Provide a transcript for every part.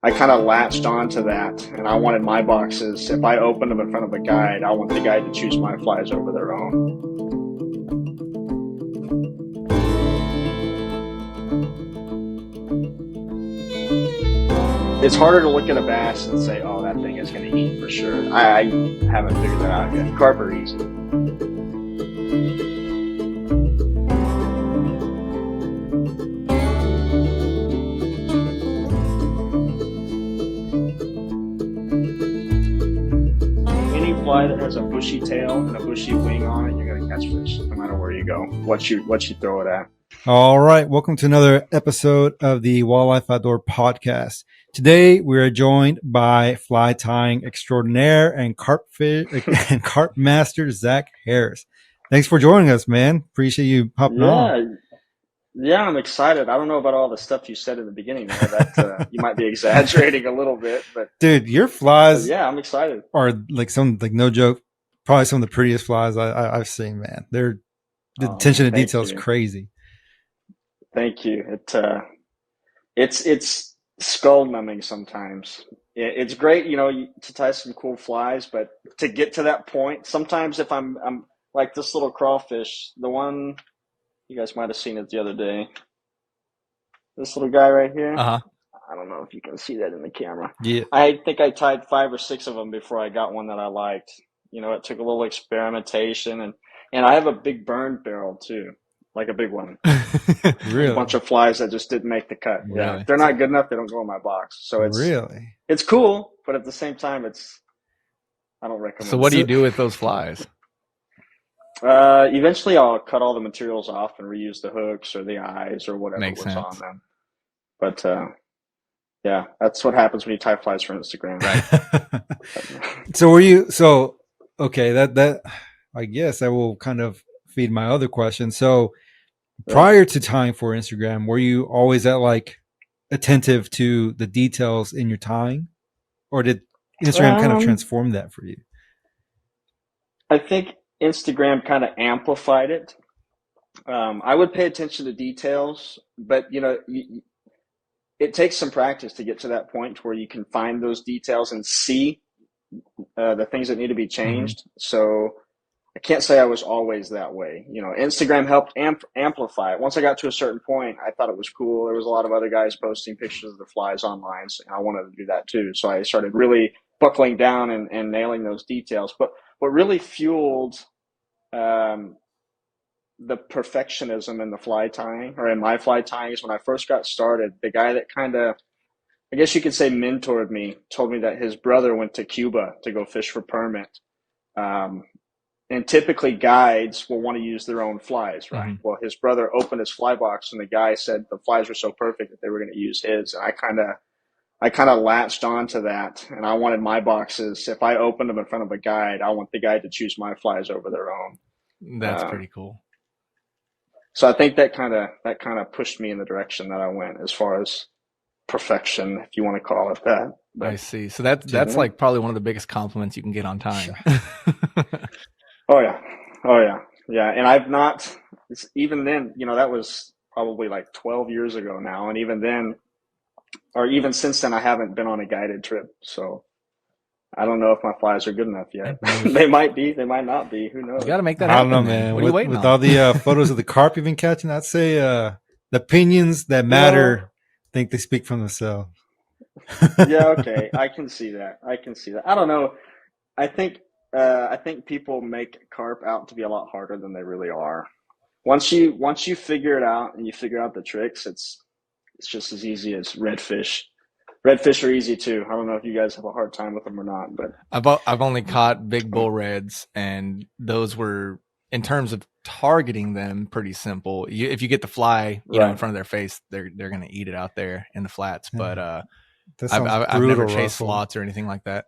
I kind of latched onto that, and I wanted my boxes. If I opened them in front of a guide, I want the guide to choose my flies over their own. It's harder to look at a bass and say, "Oh, that thing is going to eat for sure." I haven't figured that out yet. Carp are easy. Fly that has a bushy tail and a bushy wing on it, you're gonna catch fish no matter where you go, what you throw it at. All right, welcome to another episode of the Wildlife Outdoor Podcast. Today we are joined by fly tying extraordinaire and carp master Zack Harris. Thanks for joining us, man. Appreciate you popping on. Yeah, I'm excited. I don't know about all the stuff you said in the beginning there. That you might be exaggerating a little bit, but dude, your flies, yeah, I'm excited. Are like no joke, probably some of the prettiest flies I've seen, man. The attention to detail is crazy. Thank you. It's skull numbing sometimes. It's great, to tie some cool flies, but to get to that point, sometimes if I'm like this little crawfish, the one. You guys might have seen it the other day. This little guy right here. Uh-huh. I don't know if you can see that in the camera. Yeah. I think I tied 5 or 6 of them before I got one that I liked. It took a little experimentation, and I have a big burn barrel too, like a big one. Really? A bunch of flies that just didn't make the cut. Really? Yeah, if they're not good enough, they don't go in my box. So it's cool, but at the same time, I don't recommend. So what do you do with those flies? Eventually I'll cut all the materials off and reuse the hooks or the eyes or whatever Makes was sense. on them. But yeah, that's what happens when you tie flies for Instagram. Right. Okay, that I guess I will kind of feed my other question. So prior to tying for Instagram, were you always attentive to the details in your tying? Or did Instagram kind of transform that for you? I think Instagram kind of amplified it. I would pay attention to details, but it takes some practice to get to that point where you can find those details and see the things that need to be changed. Mm-hmm. So I can't say I was always that way. Instagram helped amplify it. Once I got to a certain point, I thought it was cool. There was a lot of other guys posting pictures of the flies online, so I wanted to do that too. So I started really buckling down and nailing those details. But what really fueled the perfectionism in the fly tying, or in my fly tying, is when I first got started, the guy that kind of, I guess you could say, mentored me, told me that his brother went to Cuba to go fish for permit. And typically guides will want to use their own flies, right? Mm-hmm. Well, his brother opened his fly box and the guy said the flies were so perfect that they were going to use his. And I kind of latched onto that, and I wanted my boxes. If I opened them in front of a guide, I want the guide to choose my flies over their own. That's pretty cool. So I think that kind of pushed me in the direction that I went as far as perfection, if you want to call it that. But, I see. So that's like probably one of the biggest compliments you can get on tying. Oh yeah. And I've not, even then, that was probably like 12 years ago now. And even then, or even since then, I haven't been on a guided trip. So I don't know if my flies are good enough yet. They might be, they might not be. Who knows? You got to make that happen. I don't know, man. What are you waiting with on? all the photos of the carp you've been catching, I'd say the opinions that matter, I think they speak for themselves. Yeah, okay. I can see that. I don't know. I think people make carp out to be a lot harder than they really are. Once you figure it out and you figure out the tricks, it's just as easy as redfish. Redfish are easy too. I don't know if you guys have a hard time with them or not, but I've only caught big bull reds, and those were, in terms of targeting them, pretty simple. If you get the fly, in front of their face, they're gonna eat it out there in the flats. But I've never chased slots or anything like that.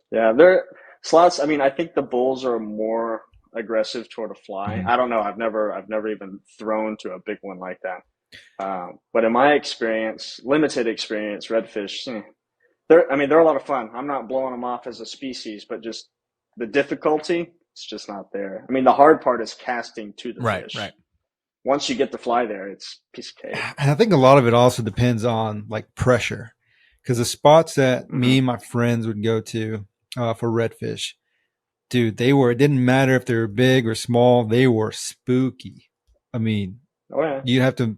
Yeah, they're slots. I mean, I think the bulls are more aggressive toward a fly. Mm-hmm. I don't know. I've never even thrown to a big one like that. But in my experience, limited experience, redfish, they're a lot of fun. I'm not blowing them off as a species, but just the difficulty, it's just not there. I mean, the hard part is casting to the fish. Right. once you get the fly there, it's a piece of cake. And I think a lot of it also depends on like pressure, because the spots that me and my friends would go to for redfish, dude, it didn't matter if they were big or small, they were spooky. I mean, Oh yeah. you have to,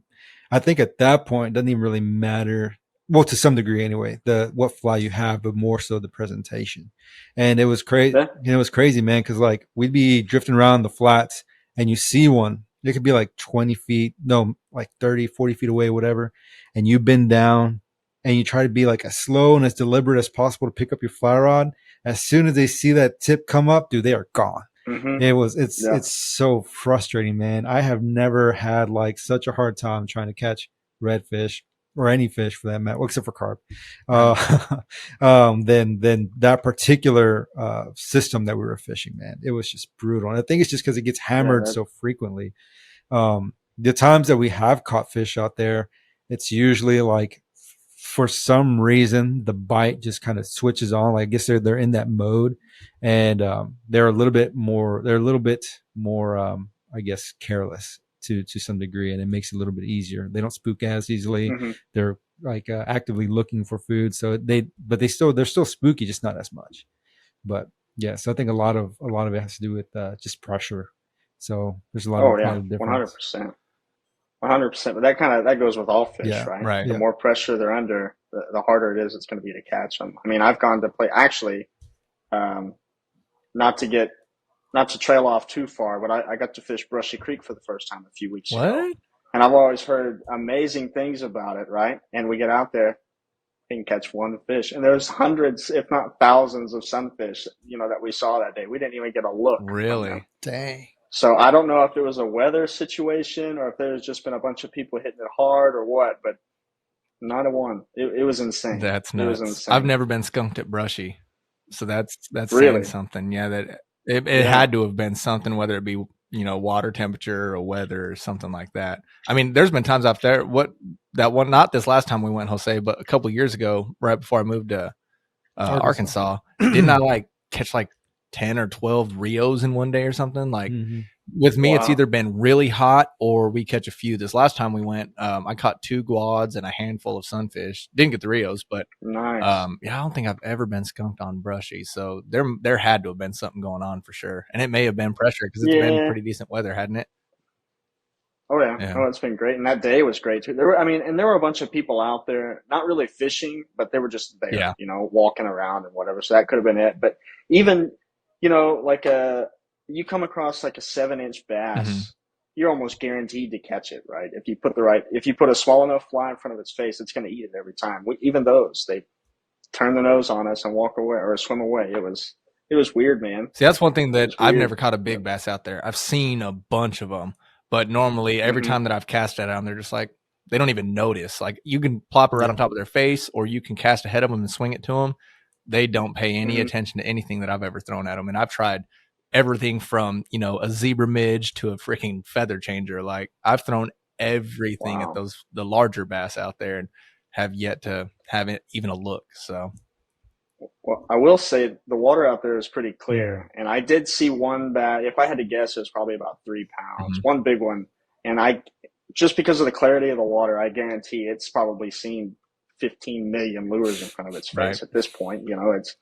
I think at that point, it doesn't even really matter. Well, to some degree anyway, what fly you have, but more so the presentation. And it was crazy. Yeah. It was crazy, man. Cause like we'd be drifting around the flats and you see one, it could be like 20 feet, no, like 30, 40 feet away, whatever. And you bend down and you try to be like as slow and as deliberate as possible to pick up your fly rod. As soon as they see that tip come up, dude, they are gone. It's so frustrating, man. I have never had like such a hard time trying to catch redfish or any fish for that matter, well, except for carp. Then that particular system that we were fishing, man, it was just brutal. And I think it's just because it gets hammered so frequently. The times that we have caught fish out there, it's usually like for some reason the bite just kind of switches on. Like I guess they're in that mode, and they're a little bit more I guess careless to some degree, and it makes it a little bit easier. They don't spook as easily. They're like actively looking for food, so they're still spooky, just not as much. But yeah, so I think a lot of it has to do with just pressure. So there's a lot of difference. 100%. 100%. But that goes with all fish, right? The more pressure they're under, the harder it is it's going to be to catch them. I mean, I've gone to play actually, not to trail off too far, but I got to fish Brushy Creek for the first time a few weeks ago, and I've always heard amazing things about it, right? And we get out there, and catch one fish, and there's hundreds, if not thousands, of sunfish, that we saw that day. We didn't even get a look. Really? Dang. So I don't know if it was a weather situation or if there's just been a bunch of people hitting it hard or what, but not a one. It was insane. That's nuts. It was insane. I've never been skunked at Brushy, so that's really saying something. Yeah, that it had to have been something, whether it be water temperature or weather or something like that. I mean, there's been times out there. Not this last time we went, Jose, but a couple of years ago, right before I moved to Arkansas, didn't I like catch like 10 or 12 Rios in one day or something? Like with me, it's either been really hot or we catch a few. This last time we went, I caught 2 guads and a handful of sunfish. Didn't get the Rios, but nice. I don't think I've ever been skunked on Brushy. So there had to have been something going on for sure. And it may have been pressure because it's been pretty decent weather, hadn't it? Oh yeah. Oh, it's been great. And that day was great too. There were a bunch of people out there, not really fishing, but they were just there, walking around and whatever. So that could have been it. But even, like you come across like a 7-inch bass, you're almost guaranteed to catch it, right? If you put a small enough fly in front of its face, it's going to eat it every time. Even those, they turn the nose on us and walk away or swim away. It was weird, man. See, that's one thing that I've never caught a big bass out there. I've seen a bunch of them, but normally every time that I've cast at them, they're just like, they don't even notice. Like you can plop it right on top of their face, or you can cast ahead of them and swing it to them. They don't pay any attention to anything that I've ever thrown at them. And I've tried everything from, a zebra midge to a freaking feather changer. Like I've thrown everything at the larger bass out there and have yet to have it even a look. So, well, I will say the water out there is pretty clear. And I did see one bass, if I had to guess, it was probably about 3 pounds, one big one. And just because of the clarity of the water, I guarantee it's probably seen 15 million lures in front of its face at this point. It's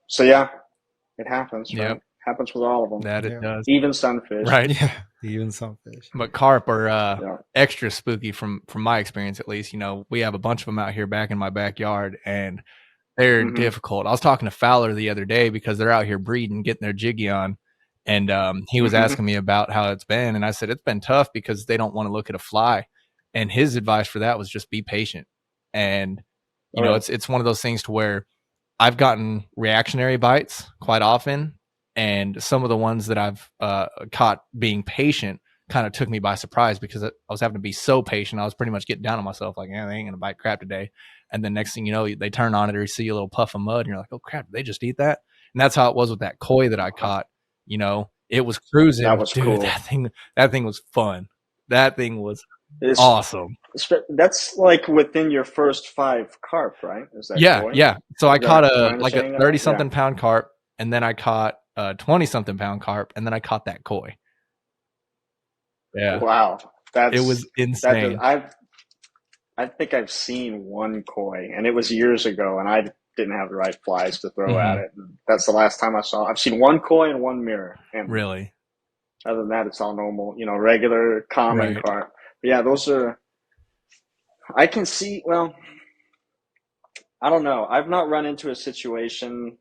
so yeah, it happens. Right? It happens with all of them. That it does. Even sunfish. Right. Yeah. Even sunfish. But carp are extra spooky from my experience, at least. We have a bunch of them out here back in my backyard, and they're difficult. I was talking to Fowler the other day because they're out here breeding, getting their jiggy on. And he was asking me about how it's been. And I said, it's been tough because they don't want to look at a fly. And his advice for that was just be patient. And, it's one of those things to where I've gotten reactionary bites quite often. And some of the ones that I've caught being patient kind of took me by surprise because I was having to be so patient. I was pretty much getting down on myself like, they ain't going to bite crap today. And then next thing you know, they turn on it or you see a little puff of mud and you're like, oh crap, did they just eat that? And that's how it was with that koi that I caught. It was cruising. That was cool. That thing was fun. That thing was awesome. That's like within your first 5 carp, right? Is that koi? Yeah. So I caught a 30-something pound carp, and then I caught a 20-something pound carp, and then I caught that koi. Yeah. Wow. It was That does, insane. I think I've seen one koi, and it was years ago, and I didn't have the right flies to throw at it. And that's the last time I saw. I've seen one koi and one mirror, and Really? other than that, it's all normal, regular common Right. carp. But yeah, those are. I can see. Well, I don't know. I've not run into a situation.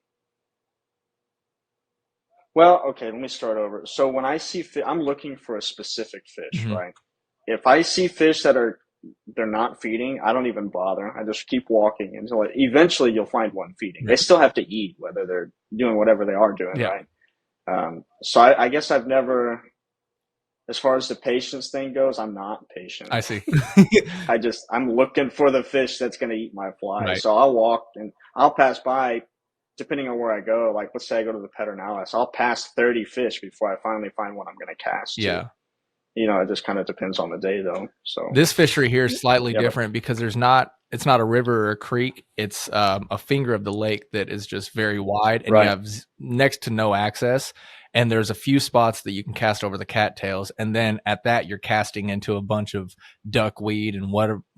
Well, okay, let me start over. So when I see fish, I'm looking for a specific fish, Mhm. right? If I see fish that they're not feeding, I don't even bother. I just keep walking until eventually you'll find one feeding. They Right. still have to eat, whether they're doing whatever they are doing, Yeah. right? So I guess I've never, as far as the patience thing goes, I'm not patient. I see. I'm looking for the fish that's going to eat my fly. Right. So I'll walk and I'll pass by, depending on where I go. Like, let's say I go to the Pedernales, I'll pass 30 fish before I finally find one I'm going to cast to. Yeah. It just kind of depends on the day, though. So This fishery here is slightly yeah, different because it's not a river or a creek. It's a finger of the lake that is just very wide, and you right. have next to no access. And there's a few spots that you can cast over the cattails, and then at that you're casting into a bunch of duckweed and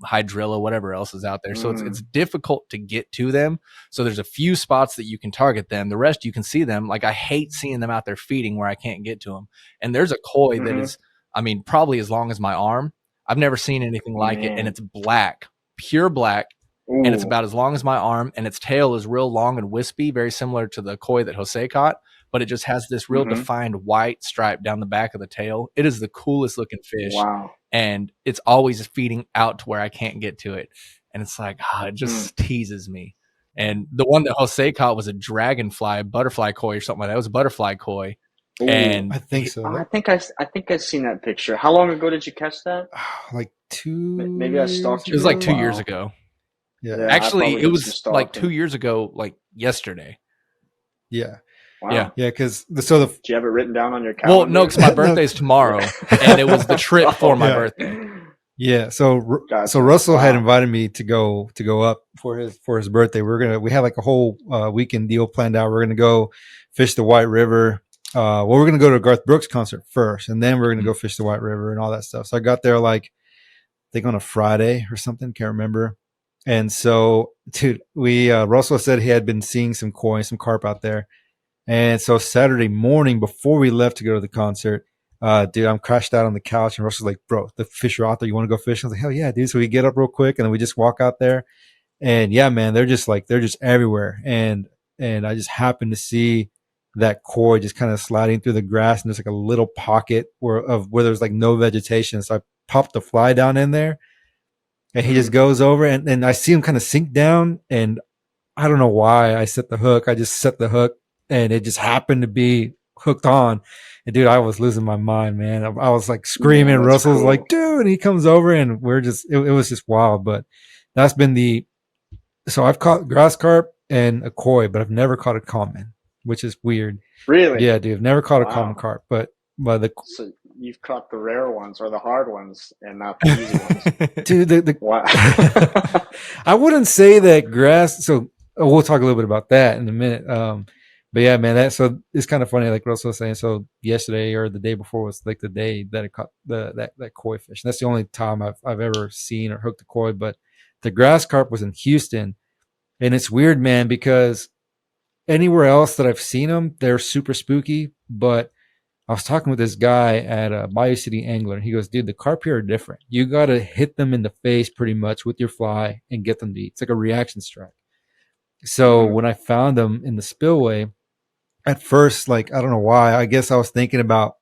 hydrilla, whatever else is out there. So it's difficult to get to them. So there's a few spots that you can target them. The rest you can see them. Like, I hate seeing them out there feeding where I can't get to them. And there's a koi that is, I mean, probably as long as my arm. I've never seen anything like it, and it's black, pure black. Ooh. And it's about as long as my arm, and its tail is real long and wispy, very similar to the koi that Jose caught, but it just has this real defined white stripe down the back of the tail. It is the coolest looking fish. Wow. And it's always feeding out to where I can't get to it. And it's like, it just teases me. And the one that Jose caught was a dragonfly, butterfly koi or something like that. It was a butterfly koi. Ooh. And I think so. I think I've seen that picture. How long ago did you catch that? Like 2 Maybe I stalked you. It was like 2 Wow. years ago. Yeah. Actually, it was like 2 years ago, like yesterday. Yeah. Wow. Yeah, because did you have it written down on your calendar? Well, no, because my birthday's tomorrow, and it was the trip for my birthday. Yeah, so Russell had invited me to go up for his birthday. We had like a whole weekend deal planned out. We're gonna go fish the White River. We're gonna go to a Garth Brooks concert first, and then we're gonna go fish the White River and all that stuff. So I got there like, I think on a Friday or something, can't remember. And so, dude, Russell said he had been seeing some koi, some carp out there. And so Saturday morning before we left to go to the concert, dude, I'm crashed out on the couch, and Russell's like, bro, the fish are out there. You want to go fish? I was like, hell yeah, dude. So we get up real quick, and then we just walk out there. And yeah, man, they're just everywhere. And I just happened to see that koi just kind of sliding through the grass, and there's like a little pocket where there's like no vegetation. So I popped the fly down in there, and he just goes over, and I see him kind of sink down, and I don't know why I set the hook. I just set the hook, and it just happened to be hooked on. And dude, I was losing my mind, man. I was like screaming. Russell's cool. Like, dude, and he comes over, and we're just, it was just wild. But that's been so I've caught grass carp and a koi, but I've never caught a common, which is weird. Really? Yeah, dude, I've never caught a common carp, but so you've caught the rare ones or the hard ones and not the easy ones. Dude, wow. I wouldn't say that grass. So we'll talk a little bit about that in a minute. But yeah, man, so it's kind of funny, like Russell was saying. So yesterday or the day before was like the day that I caught that koi fish. And that's the only time I've ever seen or hooked a koi. But the grass carp was in Houston, and it's weird, man, because anywhere else that I've seen them, they're super spooky. But I was talking with this guy at Bayou City Angler, and he goes, dude, the carp here are different. You got to hit them in the face pretty much with your fly and get them to eat. It's like a reaction strike. So when I found them in the spillway, at first, like, I don't know why, I guess I was thinking about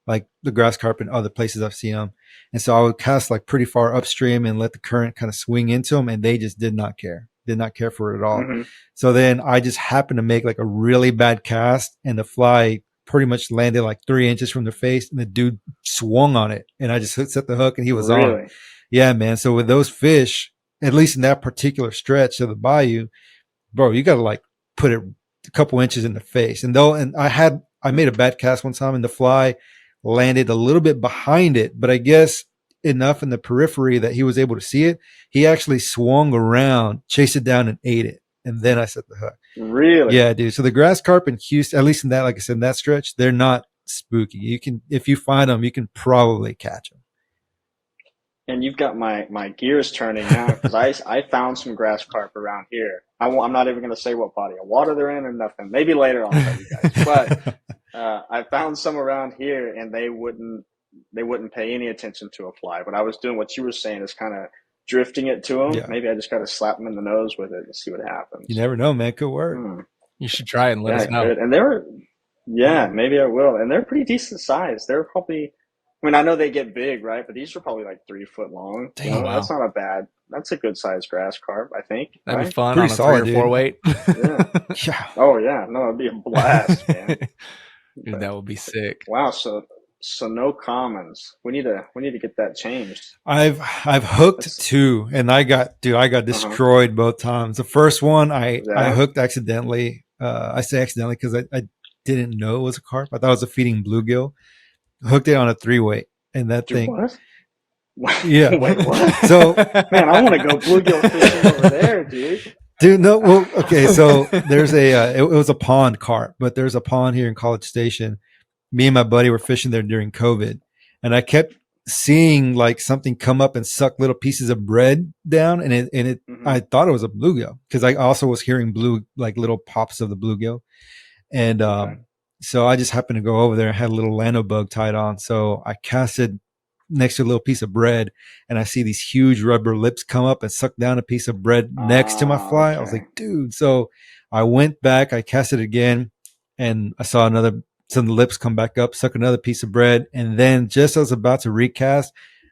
like the grass carp in other places I've seen them. And so I would cast like pretty far upstream and let the current kind of swing into them, and they just did not care for it at all. So then I just happened to make like a really bad cast, and the fly pretty much landed like 3 inches from their face, and the dude swung on it, and I just set the hook, and he was on. Yeah, man. So with those fish, at least in that particular stretch of the bayou, bro, you got to like put it a couple inches in the face. And I made a bad cast one time, and the fly landed a little bit behind it, but I guess enough in the periphery that he was able to see it. He actually swung around, chased it down, and ate it. And then I set the hook. Really? Yeah, dude. So the grass carp in Houston, at least in that, like I said, in that stretch, they're not spooky. You can, if you find them, you can probably catch them. And you've got my gears turning now because I found some grass carp around here. I'm not even going to say what body of water they're in or nothing. Maybe later I'll tell you guys. But I found some around here, and they wouldn't pay any attention to a fly. But I was doing what you were saying, is kind of drifting it to them. Yeah. Maybe I just got to slap them in the nose with it and see what happens. You never know, man. Could work. You should try it and let us know. Good. And maybe I will. And they're pretty decent size. They're probably, I mean, I know they get big, right? But these are probably like 3 foot long. Damn, wow. That's not a bad. That's a good sized grass carp, I think. That'd be fun Pretty on a solid, 3 or 4 dude. weight. Yeah. Oh yeah, no, it'd be a blast, man. Dude, that would be sick. Wow. So no commons. We need to get that changed. I've hooked 2, and I got destroyed both times. The first one I hooked accidentally. I say accidentally because I didn't know it was a carp. I thought it was a feeding bluegill. Hooked it on a 3-weight, and that thing. What? Yeah. Wait, what? So man, I want to go bluegill fishing over there, dude. Dude, no. Well, okay. So there's it was a pond carp, but there's a pond here in College Station. Me and my buddy were fishing there during COVID, and I kept seeing like something come up and suck little pieces of bread down, and it I thought it was a bluegill because I also was hearing little pops of the bluegill, and so I just happened to go over there and had a little lano bug tied on, so I casted next to a little piece of bread, and I see these huge rubber lips come up and suck down a piece of bread next to my fly. Okay. I was like, dude. So I went back, I cast it again, and I saw some of the lips come back up, suck another piece of bread. And then just as I was about to recast,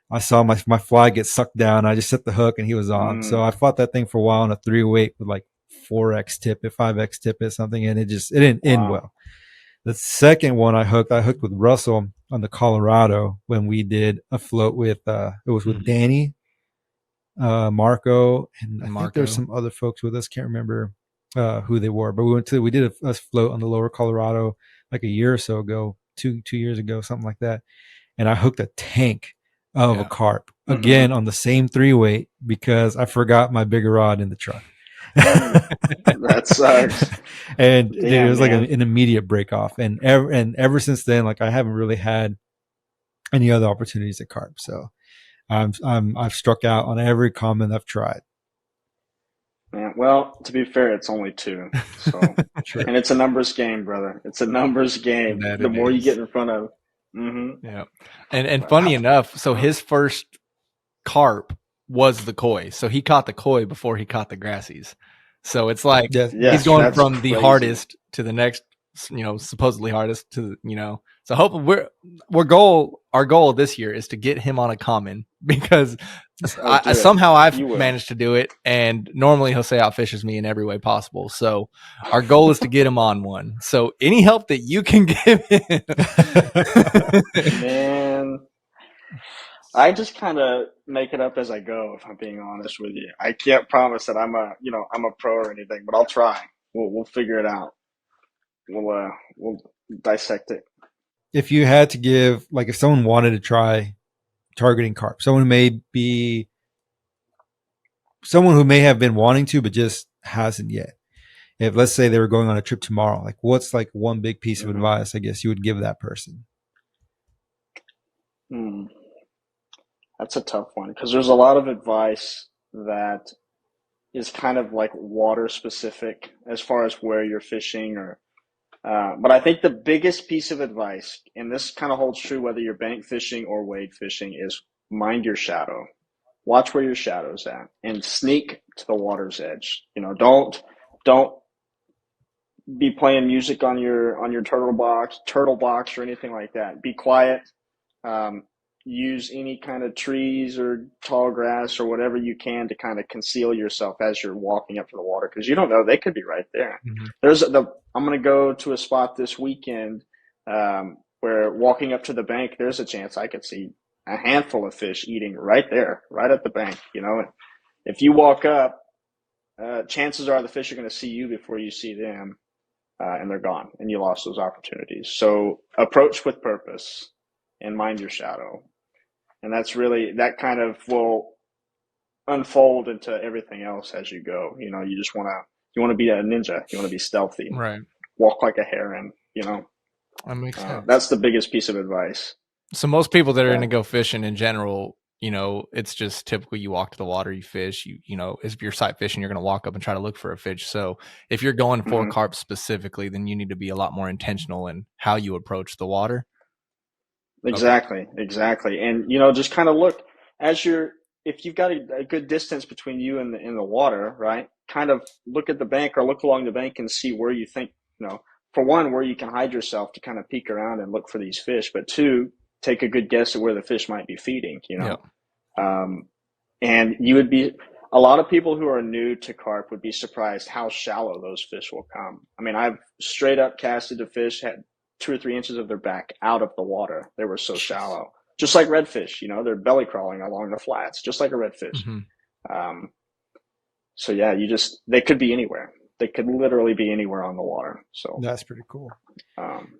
I saw my fly get sucked down. I just set the hook and he was on. So I fought that thing for a while on a 3-weight with like 4X tip it, 5X tip it, something. And it didn't end well. The second one I hooked with Russell on the Colorado when we did a float with, it was with Danny, Marco, and I think there's some other folks with us. Can't remember who they were, but we did a float on the lower Colorado like a year or so ago, 2 years ago, something like that. And I hooked a tank of a carp again on the same 3-weight because I forgot my bigger rod in the truck. That sucks. And dude, it was like an immediate break off. And ever since then, like I haven't really had any other opportunities at carp. So I've struck out on every common I've tried. Yeah, well, to be fair, it's only 2. So and it's a numbers game, brother. It's a numbers game. The more you get in front of. Yeah. And funny enough, so his first carp was the koi. So he caught the koi before he caught the grassies. So it's like he's going from the hardest to the next, supposedly hardest to, so hopefully our goal this year is to get him on a common because somehow I've managed to do it. And normally he'll say outfishes me in every way possible. So our goal is to get him on one. So any help that you can give him. Man, I just kind of make it up as I go, if I'm being honest with you. I can't promise that I'm a pro or anything, but I'll try. We'll figure it out. We'll dissect it. If you had to give, like, if someone wanted to try targeting carp, someone who may have been wanting to but just hasn't yet. If let's say they were going on a trip tomorrow, like what's like one big piece of advice I guess you would give that person? That's a tough one because there's a lot of advice that is kind of like water specific as far as where you're fishing but I think the biggest piece of advice, and this kind of holds true whether you're bank fishing or wade fishing, is mind your shadow. Watch where your shadow's at and sneak to the water's edge. Don't be playing music on your turtle box or anything like that. Be quiet. Use any kind of trees or tall grass or whatever you can to kind of conceal yourself as you're walking up to the water because you don't know, they could be right there. I'm going to go to a spot this weekend where walking up to the bank, there's a chance I could see a handful of fish eating right there, right at the bank. If you walk up, chances are the fish are going to see you before you see them, and they're gone, and you lost those opportunities. So approach with purpose and mind your shadow. And that kind of will unfold into everything else as you go. You want to be a ninja. You want to be stealthy. Right. Walk like a heron, That makes sense. That's the biggest piece of advice. So most people that are going to go fishing in general, it's just typical. You walk to the water, you fish. If you're sight fishing, you're going to walk up and try to look for a fish. So if you're going for carp specifically, then you need to be a lot more intentional in how you approach the water. Exactly. And, just kind of look if you've got a good distance between you and the water, right? Kind of look at the bank or look along the bank and see where you think, for one, where you can hide yourself to kind of peek around and look for these fish, but two, take a good guess at where the fish might be feeding, and a lot of people who are new to carp would be surprised how shallow those fish will come. I mean, I've straight up casted a fish, had 2 or 3 inches of their back out of the water. They were so shallow, just like redfish, they're belly crawling along the flats, just like a redfish. So yeah, they could be anywhere. They could literally be anywhere on the water. So that's pretty cool.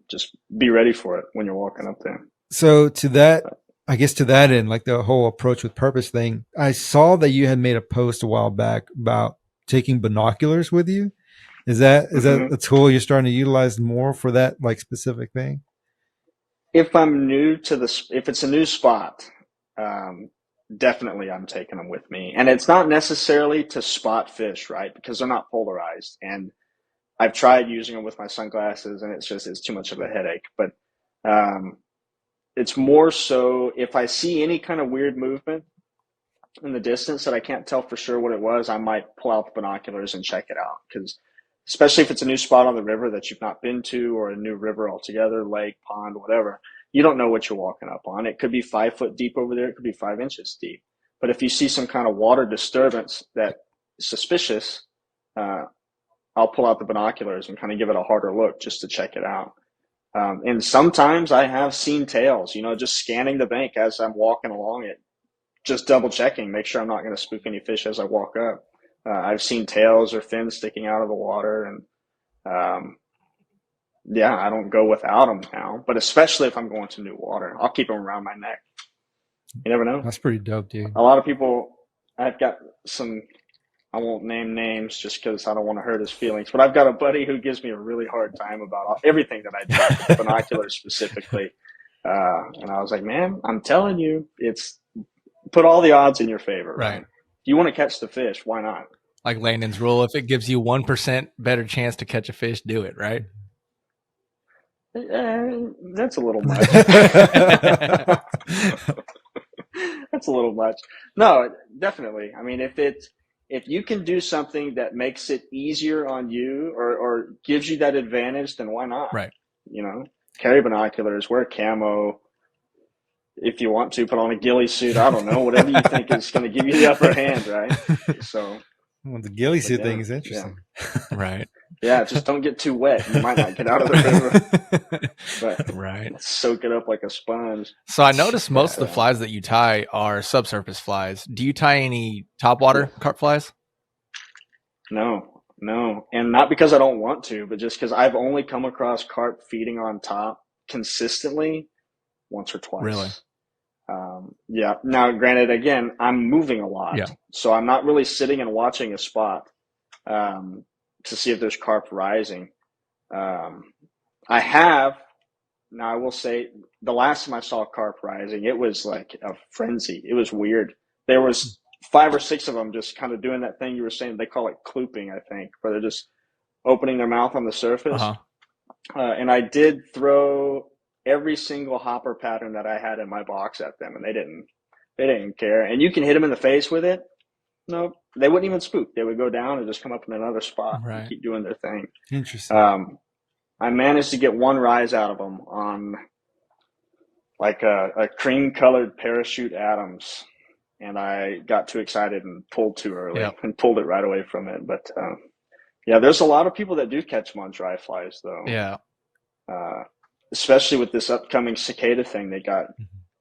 Just be ready for it when you're walking up there. So to that end, like the whole approach with purpose thing, I saw that you had made a post a while back about taking binoculars with you. Is that a tool you're starting to utilize more for that like specific thing? If I'm new to if it's a new spot, definitely I'm taking them with me. And it's not necessarily to spot fish, right? Because they're not polarized. And I've tried using them with my sunglasses and it's too much of a headache. But it's more so if I see any kind of weird movement in the distance that I can't tell for sure what it was, I might pull out the binoculars and check it out. Because especially if it's a new spot on the river that you've not been to, or a new river altogether, lake, pond, whatever, you don't know what you're walking up on. It could be 5 foot deep over there. It could be 5 inches deep. But if you see some kind of water disturbance that's suspicious, I'll pull out the binoculars and kind of give it a harder look just to check it out. And sometimes I have seen tails, just scanning the bank as I'm walking along it, just double checking, make sure I'm not going to spook any fish as I walk up. I've seen tails or fins sticking out of the water, and I don't go without them now. But especially if I'm going to new water, I'll keep them around my neck. You never know. That's pretty dope, dude. A lot of people, I've got some, I won't name names just because I don't want to hurt his feelings, but I've got a buddy who gives me a really hard time about everything that I do, binoculars specifically. And I was like, man, I'm telling you, put all the odds in your favor. Right? If you want to catch the fish, why not? Like Landon's rule, if it gives you 1% better chance to catch a fish, do it, right? That's a little much. That's a little much. No, definitely. I mean, if you can do something that makes it easier on you or gives you that advantage, then why not? Right. Carry binoculars, wear camo. If you want to, put on a ghillie suit. I don't know, whatever you think is going to give you the upper hand, right? So, well, the ghillie suit thing is interesting. Yeah. Right. Yeah, just don't get too wet. You might not get out of the river. But right. Soak it up like a sponge. So I noticed most of the flies that you tie are subsurface flies. Do you tie any topwater carp flies? No. And not because I don't want to, but just because I've only come across carp feeding on top consistently once or twice. Really? Yeah. Now, granted, again, I'm moving a lot. Yeah. So I'm not really sitting and watching a spot to see if there's carp rising. I have. Now, I will say the last time I saw carp rising, it was like a frenzy. It was weird. There was 5 or 6 of them just kind of doing that thing you were saying. They call it klooping, I think, where they're just opening their mouth on the surface. And I did throw every single hopper pattern that I had in my box at them, and they didn't care. And you can hit them in the face with it. Nope. They wouldn't even spook. They would go down and just come up in another spot and keep doing their thing. Interesting. I managed to get one rise out of them on like a cream colored parachute Adams. And I got too excited and pulled too early and pulled it right away from it. But there's a lot of people that do catch them on dry flies though. Yeah. Especially with this upcoming cicada thing they got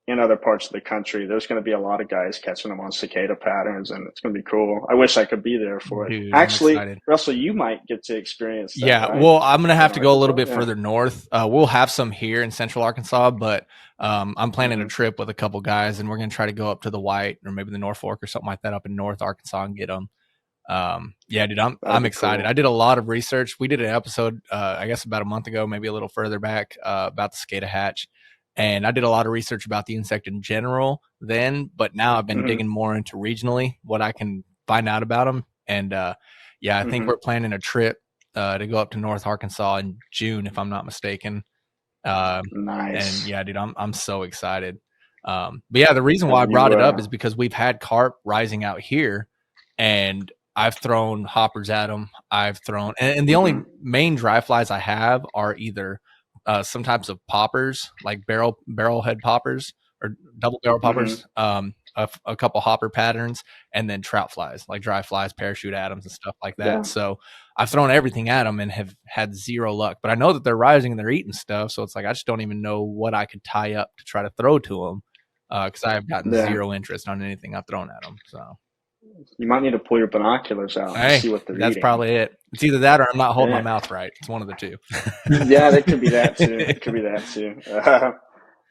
in other parts of the country. There's going to be a lot of guys catching them on cicada patterns, and it's going to be cool. I wish I could be there for it. Dude, actually, Russell, you might get to experience that. Yeah, right? well, I'm going to have to go a little bit further north. We'll have some here in central Arkansas, but I'm planning a trip with a couple guys, and we're going to try to go up to the White or maybe the North Fork or something like that up in North Arkansas and get them. Yeah, dude, I'm excited. Cool. I did a lot of research. We did an episode, I guess about a month ago, maybe a little further back, about the cicada hatch. And I did a lot of research about the insect in general then, but now I've been digging more into regionally what I can find out about them. And yeah, I think we're planning a trip to go up to North Arkansas in June, if I'm not mistaken. Nice. And yeah, dude, I'm so excited. But yeah, the reason why I brought it up is because we've had carp rising out here, and I've thrown hoppers at them. I've thrown, and the only main dry flies I have are either some types of poppers, like barrel head poppers or double barrel poppers, a couple hopper patterns, and then trout flies, like dry flies, parachute atoms, and stuff like that. Yeah. So I've thrown everything at them and have had zero luck. But I know that they're rising and they're eating stuff, so it's like I just don't even know what I could tie up to try to throw to them, because I have gotten zero interest on anything I've thrown at them. So you might need to pull your binoculars out and see what they're that's eating. Probably it. It's either that or I'm not holding my mouth right. It's one of the two. Yeah, that could be that too. It could be that too.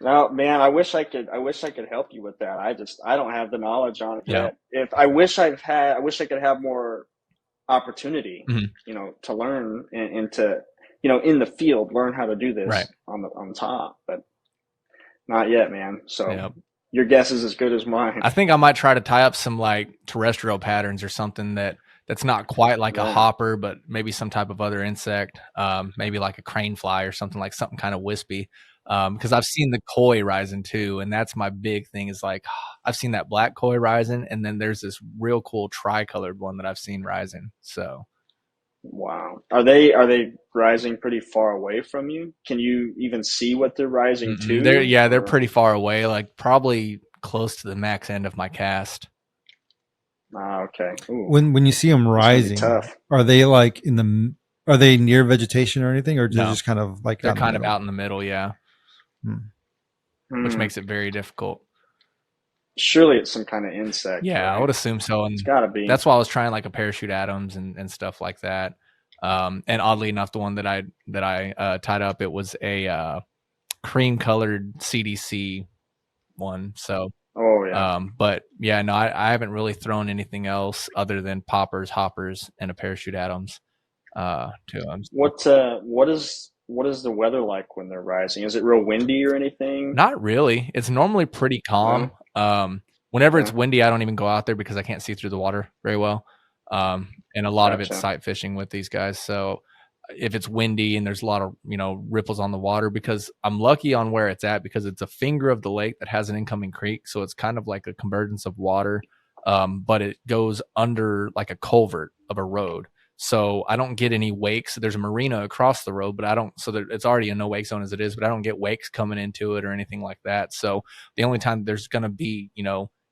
No, man, I wish I could help you with that. I don't have the knowledge on it yet. I wish I could have more opportunity, to learn and to, in the field, learn how to do this on top, but not yet, man. So your guess is as good as mine. I think I might try to tie up some like terrestrial patterns or something that's not quite like a hopper, but maybe some type of other insect, maybe like a crane fly or something kind of wispy. Because I've seen the koi rising too, and that's my big thing is like I've seen that black koi rising, and then there's this real cool tricolored one that I've seen rising. So wow, are they rising pretty far away from you? Can you even see what they're rising to? They're pretty far away, like probably close to the max end of my cast. Okay. Ooh. When you see them rising, are they like are they near vegetation or anything, or they're just kind of like they're kind of out in the middle? Yeah. Which makes it very difficult. Surely it's some kind of insect. Yeah, right? I would assume so. And it's gotta be. That's why I was trying like a parachute atoms and stuff like that. And oddly enough, the one that I tied up, it was a cream colored CDC one. So but yeah, no, I haven't really thrown anything else other than poppers, hoppers, and a parachute atoms to them. What is the weather like when they're rising? Is it real windy or anything? Not really. It's normally pretty calm. Whenever it's windy, I don't even go out there because I can't see through the water very well. And a lot of it's sight fishing with these guys. So if it's windy and there's a lot of, ripples on the water, because I'm lucky on where it's at because it's a finger of the lake that has an incoming creek. So it's kind of like a convergence of water. But it goes under like a culvert of a road. So I don't get any wakes. There's a marina across the road, but it's already a no wake zone as it is, but I don't get wakes coming into it or anything like that. So the only time there's going to be,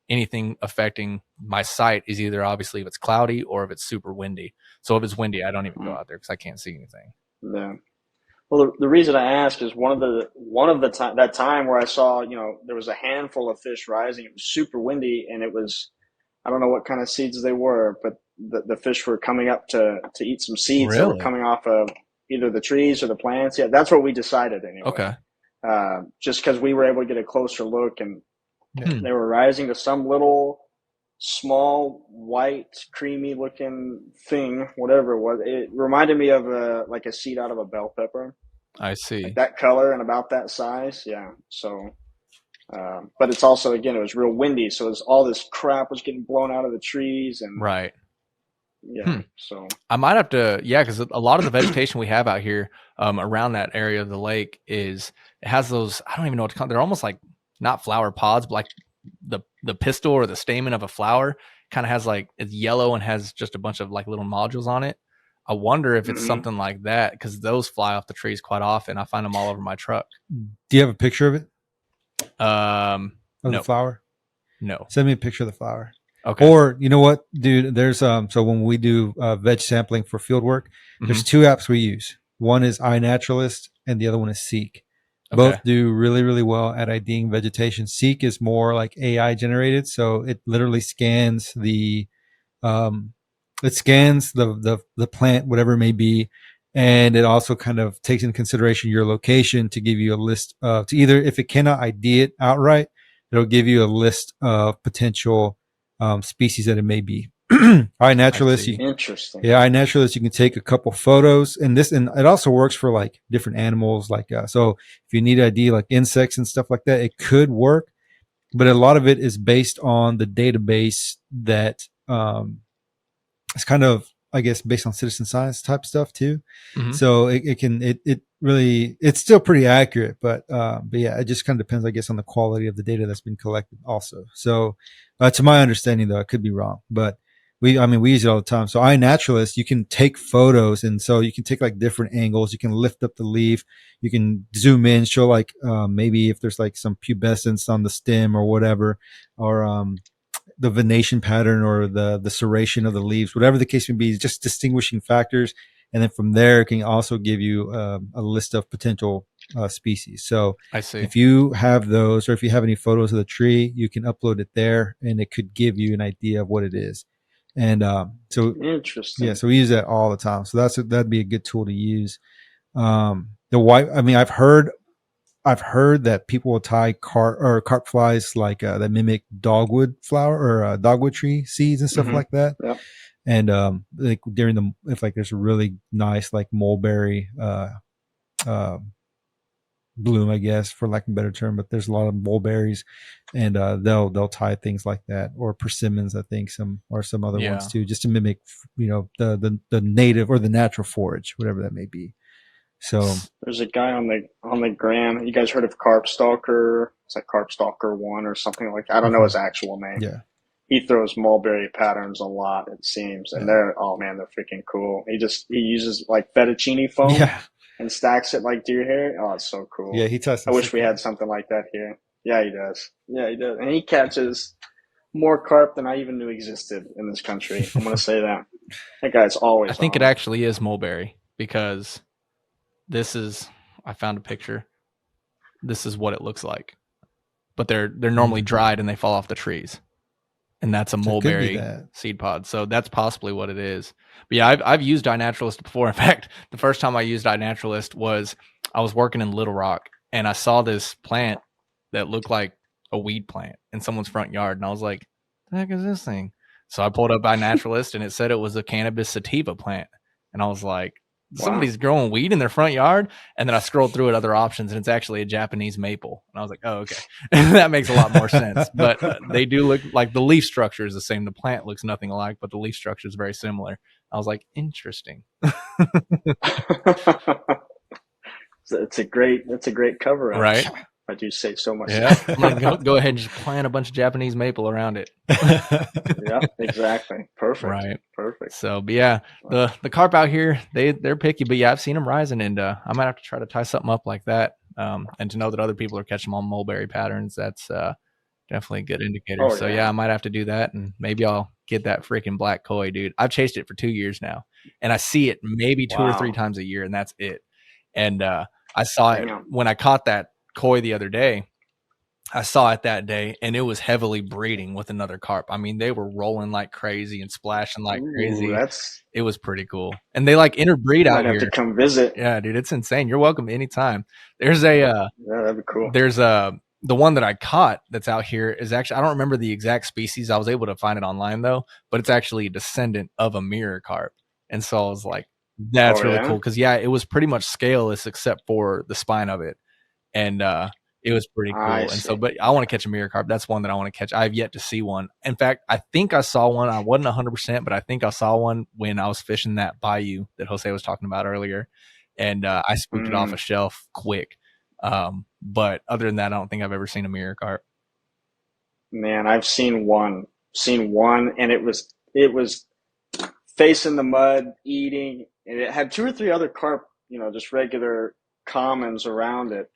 anything affecting my sight is either obviously if it's cloudy or if it's super windy. So if it's windy, I don't even go out there because I can't see anything. Yeah. Well, the reason I ask is that time where I saw, there was a handful of fish rising. It was super windy, and it was, I don't know what kind of seeds they were, but the fish were coming up to eat some seeds that were coming off of either the trees or the plants. Yeah, that's what we decided anyway. Okay. Just because we were able to get a closer look, and they were rising to some little small white creamy looking thing, whatever it was. It reminded me of like a seed out of a bell pepper. I see. Like that color and about that size. Yeah. So but it's also, again, it was real windy, so it was all this crap was getting blown out of the trees and right. Yeah. So I might have to, because a lot of the vegetation we have out here around that area of the lake it has those, I don't even know what to call them. They're almost like not flower pods, but like the pistil or the stamen of a flower kind of has like, it's yellow and has just a bunch of like little nodules on it. I wonder if it's something like that, because those fly off the trees quite often. I find them all over my truck. Do you have a picture of it? The flower? No. Send me a picture of the flower. Okay. Or you know what, dude? There's so when we do veg sampling for field work, there's two apps we use. One is iNaturalist and the other one is Seek. Okay. Both do really, really well at IDing vegetation. Seek is more like AI generated, so it literally scans the plant, whatever it may be, and it also kind of takes into consideration your location to give you a list of, to either, if it cannot ID it outright, it'll give you a list of potential species that it may be. iNaturalist, Interesting. iNaturalist, you can take a couple photos, and it also works for like different animals. Like, so if you need ID like insects and stuff like that, it could work. But a lot of it is based on the database that it's kind of, I guess, based on citizen science type stuff too. Mm-hmm. So it really, it's still pretty accurate, but yeah, it just kind of depends, I guess, on the quality of the data that's been collected also. So to my understanding though, I could be wrong, but we use it all the time. So iNaturalist, you can take photos, and so you can take like different angles. You can lift up the leaf. You can zoom in, show like maybe if there's like some pubescence on the stem or whatever, or the venation pattern or the serration of the leaves, whatever the case may be, just distinguishing factors. And then from there, it can also give you a list of potential species. So I see. If you have those, or if you have any photos of the tree, you can upload it there, and it could give you an idea of what it is. And so interesting. Yeah, so we use that all the time. So that'd be a good tool to use. The white, I've heard that people will tie carp flies like that mimic dogwood flower or dogwood tree seeds and stuff like that. Yep. And like if like there's a really nice like mulberry bloom, I guess, for lack of a better term, but there's a lot of mulberries, and they'll tie things like that, or persimmons, I think, some other ones too, just to mimic, the native or the natural forage, whatever that may be. So there's a guy on the gram. You guys heard of Carp Stalker? It's like Carp Stalker 1 or something like that. I don't know his actual name. Yeah. He throws mulberry patterns a lot, it seems, and they're freaking cool. He uses like fettuccine foam and stacks it like deer hair. Oh, it's so cool. Yeah, he ties. I wish we had something like that here. Yeah, he does. And he catches more carp than I even knew existed in this country. I'm gonna say that. That guy's always. I think it actually is mulberry, because I found a picture. This is what it looks like, but they're normally dried and they fall off the trees, and that's a mulberry seed pod. So that's possibly what it is. But yeah, I've used iNaturalist before. In fact, the first time I used iNaturalist was I was working in Little Rock, and I saw this plant that looked like a weed plant in someone's front yard, and I was like, "The heck is this thing?" So I pulled up iNaturalist, and it said it was a cannabis sativa plant, and I was like, somebody's growing weed in their front yard. And then I scrolled through at other options, and it's actually a Japanese maple. And I was like, oh, okay. That makes a lot more sense. But they do look like the leaf structure is the same. The plant looks nothing alike, but the leaf structure is very similar. I was like, interesting. It's a great cover up. Right. I do say so much. Yeah. I'm gonna go ahead and just plant a bunch of Japanese maple around it. Yeah, exactly. Perfect. Right. Perfect. So, but yeah, the carp out here, they're picky, but yeah, I've seen them rising, and I might have to try to tie something up like that. And to know that other people are catching them on mulberry patterns, that's definitely a good indicator. Oh, so yeah, I might have to do that, and maybe I'll get that freaking black koi, dude. I've chased it for 2 years now, and I see it maybe 2 or 3 times a year, and that's it. And I saw it when I caught that koi the other day. I saw it that day, and it was heavily breeding with another carp. I mean, they were rolling like crazy and splashing like crazy. It was pretty cool. And they like interbreed out here. Have to come visit. Yeah, dude, it's insane. You're welcome anytime. There's yeah, that'd be cool. There's the one that I caught that's out here is actually, I don't remember the exact species. I was able to find it online though, but it's actually a descendant of a mirror carp. And so I was like, that's really cool, because it was pretty much scaleless except for the spine of it. And it was pretty cool. And so, but I want to catch a mirror carp. That's one that I want to catch. I've yet to see one. In fact, I think I saw one. I wasn't 100%, but I think I saw one when I was fishing that bayou that Jose was talking about earlier. And I spooked it off a shelf quick. But other than that, I don't think I've ever seen a mirror carp. Man, I've seen one, and it was face in the mud, eating, and it had 2 or 3 other carp, just regular commons around it.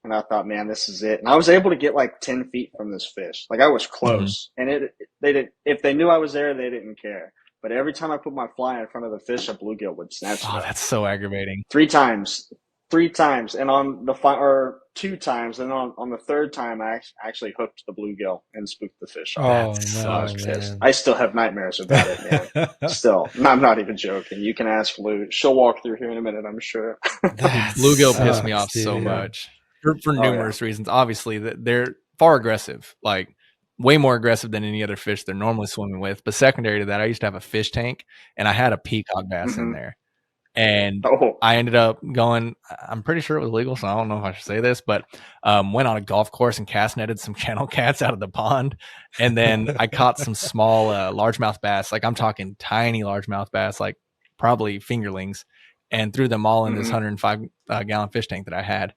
And I thought, man, this is it. And I was able to get like 10 feet from this fish. Like I was close. And they didn't, if they knew I was there, they didn't care. But every time I put my fly in front of the fish, a bluegill would snatch it. Oh, that's so aggravating. 3 times. And on the 2 times. And on the 3rd time, I actually hooked the bluegill and spooked the fish off. No, I was pissed. I still have nightmares about it, man. Still. I'm not even joking. You can ask Lou. She'll walk through here in a minute, I'm sure. Bluegill pissed me off so much. For numerous reasons. Obviously, they're far aggressive. Like way more aggressive than any other fish they're normally swimming with. But secondary to that, I used to have a fish tank, and I had a peacock bass in there. And I ended up going, I'm pretty sure it was legal, so I don't know if I should say this, but went on a golf course and cast netted some channel cats out of the pond. And then I caught some small largemouth bass. Like I'm talking tiny largemouth bass, like probably fingerlings, and threw them all in this 105 gallon fish tank that I had.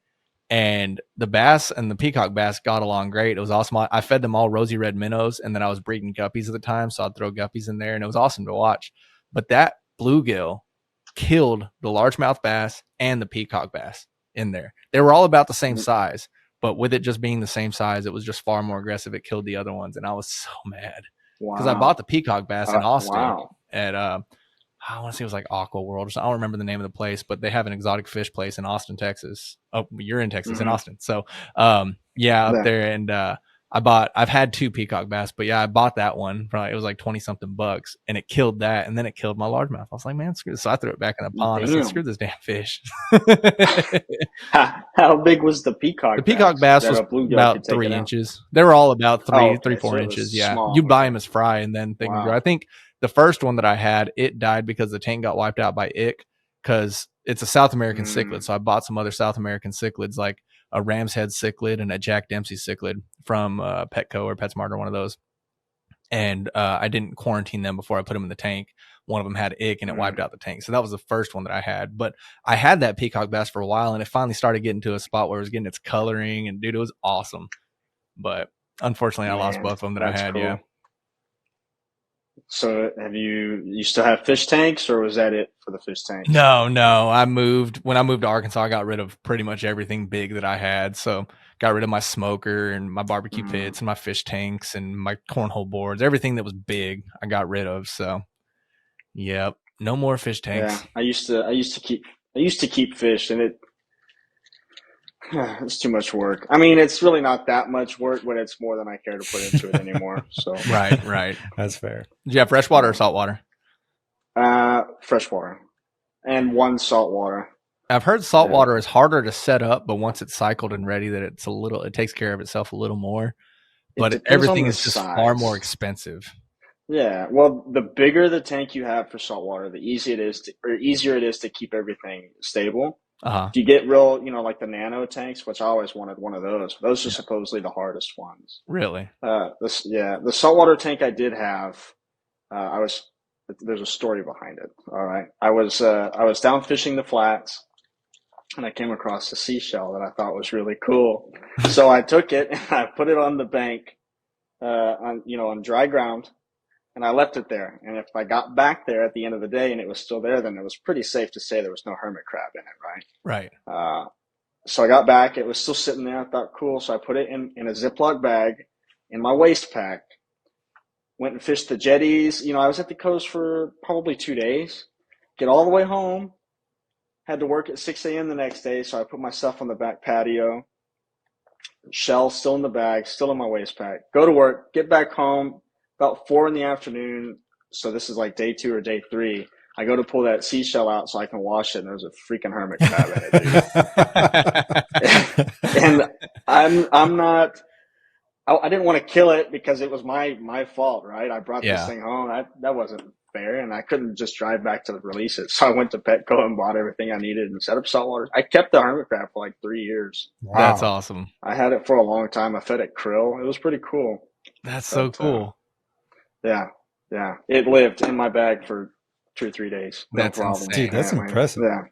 And the bass and the peacock bass got along great. It was awesome. I fed them all rosy red minnows, and then I was breeding guppies at the time, so I'd throw guppies in there, and it was awesome to watch. But that bluegill killed the largemouth bass and the peacock bass in there. They were all about the same size, but with it just being the same size, it was just far more aggressive. It killed the other ones, and I was so mad because I bought the peacock bass in Austin at I want to say it was like Aqua World. I don't remember the name of the place, but they have an exotic fish place in Austin, Texas. Oh, you're in Texas, in Austin. So yeah, up there. And I've had 2 peacock bass, but yeah, I bought that one. Probably it was like 20 something bucks, and it killed that, and then it killed my largemouth. I was like, man, screw this. So I threw it back in the pond. I said, screw this damn fish. How big was the peacock? The peacock bass was about 3 inches. They were all about 4 inches. Yeah, small. You buy them as fry, and then they can grow. I think the first one that I had, it died because the tank got wiped out by ick, because it's a South American cichlid. So I bought some other South American cichlids, like a Ram's Head cichlid and a Jack Dempsey cichlid from Petco or PetSmart or one of those. And I didn't quarantine them before I put them in the tank. One of them had ick, and it wiped out the tank. So that was the first one that I had. But I had that peacock bass for a while, and it finally started getting to a spot where it was getting its coloring, and dude, it was awesome. But unfortunately, I lost both of them that I had. Cool. Yeah. So you still have fish tanks, or was that it for the fish tanks? No. When I moved to Arkansas, I got rid of pretty much everything big that I had. So got rid of my smoker and my barbecue pits and my fish tanks and my cornhole boards. Everything that was big, I got rid of. So yep, no more fish tanks. Yeah, I used to keep fish, and it's too much work. I mean, it's really not that much work, but it's more than I care to put into it anymore. So right. That's fair. Did you have freshwater or saltwater? Freshwater, and 1 saltwater. I've heard saltwater is harder to set up, but once it's cycled and ready, that it takes care of itself a little more. But everything is just far more expensive. Yeah, well, the bigger the tank you have for saltwater, the easier it is to keep everything stable. If you get real, like the nano tanks, which I always wanted one of those. Those are supposedly the hardest ones. Really? The saltwater tank I did have, there's a story behind it. All right. I was down fishing the flats, and I came across a seashell that I thought was really cool. So I took it and I put it on the bank, on dry ground, and I left it there. And if I got back there at the end of the day and it was still there, then it was pretty safe to say there was no hermit crab in it, right? Right. So I got back. It was still sitting there. I thought, cool. So I put it in a Ziploc bag in my waist pack. Went and fished the jetties. I was at the coast for probably 2 days. Get all the way home. Had to work at 6 a.m. the next day, so I put my stuff on the back patio. Shell still in the bag, still in my waist pack. Go to work, get back home about 4 in the afternoon. So this is like day 2 or day 3. I go to pull that seashell out so I can wash it, and there's a freaking hermit crab in it, dude. And I'm not. I didn't want to kill it because it was my fault, right? I brought this thing home. That wasn't fair, and I couldn't just drive back to release it. So I went to Petco and bought everything I needed and set up saltwater. I kept the hermit crab for like 3 years. Wow. That's awesome. I had it for a long time. I fed it krill. It was pretty cool. That's so cool. Yeah. It lived in my bag for 2 or 3 days. No that's problem. Insane. Dude, that's impressive. Yeah.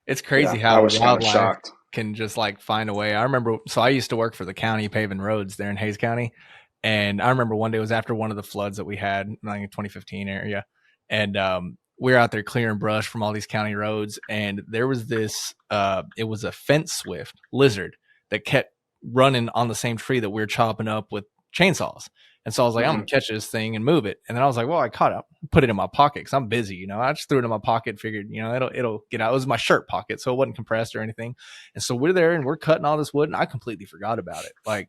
It's crazy how wildlife can just like find a way. I remember, so I used to work for the county paving roads there in Hayes County. And I remember one day it was after one of the floods that we had like in 2015 area. And we were out there clearing brush from all these county roads. And there was this, it was a fence swift lizard that kept running on the same tree that we were chopping up with chainsaws. And so I was like, I'm going to catch this thing and move it. And then I was like, well, I caught it, put it in my pocket because I'm busy, I just threw it in my pocket, figured, it'll get out. It was my shirt pocket, so it wasn't compressed or anything. And so we're there and we're cutting all this wood, and I completely forgot about it. Like,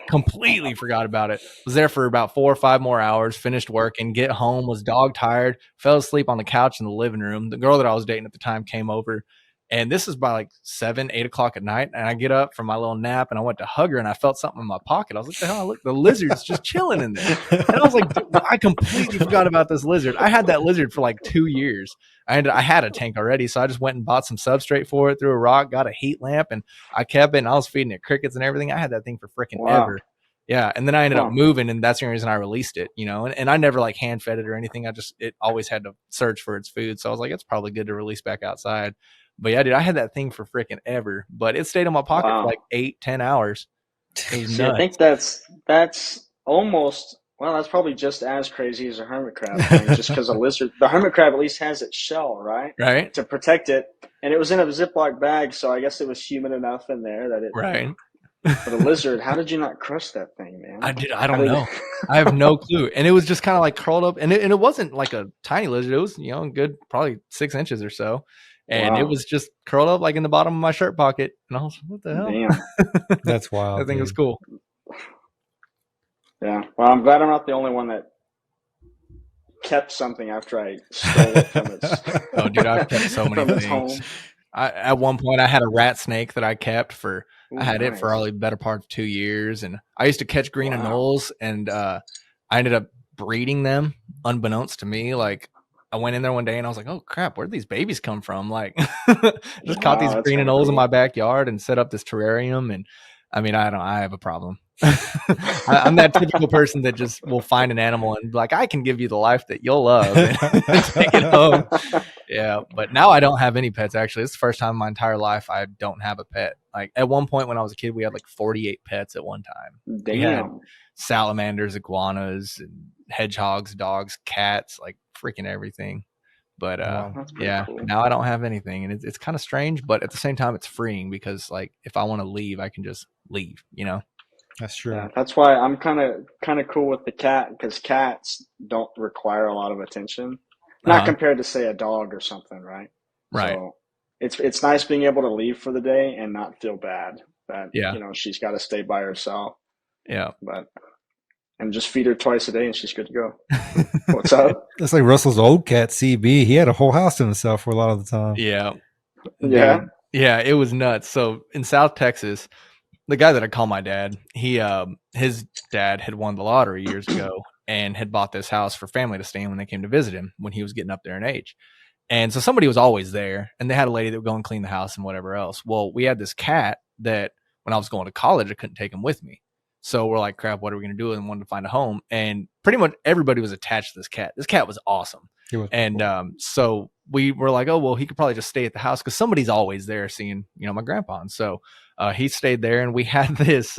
completely forgot about it. Was there for about 4 or 5 more hours, finished work, and get home, was dog tired, fell asleep on the couch in the living room. The girl that I was dating at the time came over, And this is by like 7, 8 o'clock at night. And I get up from my little nap and I went to hug her and I felt something in my pocket. I was like, the hell? Look, the lizard's just chilling in there. And I was like, I completely forgot about this lizard. I had that lizard for like 2 years. I had a tank already. So I just went and bought some substrate for it, threw a rock, got a heat lamp, and I kept it, and I was feeding it crickets and everything. I had that thing for freaking ever. Yeah. And then I ended up moving, and that's the reason I released it, you know, and I never like hand fed it or anything. It always had to search for its food. So I was like, it's probably good to release back outside. But yeah, dude, I had that thing for freaking ever, but it stayed in my pocket for like 8-10 hours. It was nuts. I think that's almost, well, that's probably just as crazy as a hermit crab thing, just because the hermit crab at least has its shell, right? Right. To protect it. And it was in a Ziploc bag, so I guess it was humid enough in there that it. Right. But a lizard, how did you not crush that thing, man? I don't know. I have no clue. And it was just kind of like curled up, and it wasn't like a tiny lizard. It was, you know, good, probably 6 inches or so. And it was just curled up like in the bottom of my shirt pocket. And I was like, what the hell? Damn. That's wild. I think it was cool. Yeah. Well, I'm glad I'm not the only one that kept something after I stole it from its. Oh, dude, I've kept so many things. At one point, I had a rat snake that I kept for. I had it for probably the better part of 2 years, and I used to catch green anoles, and I ended up breeding them unbeknownst to me. Like, I went in there one day and I was like, oh crap, where'd these babies come from? Like, just caught these green anoles in my backyard and set up this terrarium. And I mean, I have a problem. I'm that typical person that just will find an animal and be like, I can give you the life that you'll love and take it home. Yeah. But now I don't have any pets. Actually, it's the first time in my entire life I don't have a pet. Like, at one point when I was a kid, we had like 48 pets at one time. Damn. We had salamanders, iguanas, and hedgehogs, dogs, cats, like freaking everything. But yeah, cool. Now I don't have anything, and it's kind of strange, but at the same time it's freeing, because like if I want to leave, I can just leave, you know. That's true. Yeah, that's why I'm kind of cool with the cat, because cats don't require a lot of attention, not compared to say a dog or something, right? Right. So it's nice being able to leave for the day and not feel bad that you know she's got to stay by herself. Yeah. And just feed her twice a day and she's good to go. What's up? That's like Russell's old cat, CB. He had a whole house to himself for a lot of the time. Yeah. Yeah. Dude, yeah, it was nuts. So in South Texas, the guy that I call my dad, his dad had won the lottery years ago and had bought this house for family to stay in when they came to visit him when he was getting up there in age. And so somebody was always there, and they had a lady that would go and clean the house and whatever else. Well, we had this cat that when I was going to college, I couldn't take him with me. So we're like, crap, what are we going to do? And wanted to find a home. And pretty much everybody was attached to this cat. This cat was awesome. And so we were like, oh, well, he could probably just stay at the house because somebody's always there seeing, you know, my grandpa. And so he stayed there, and we had this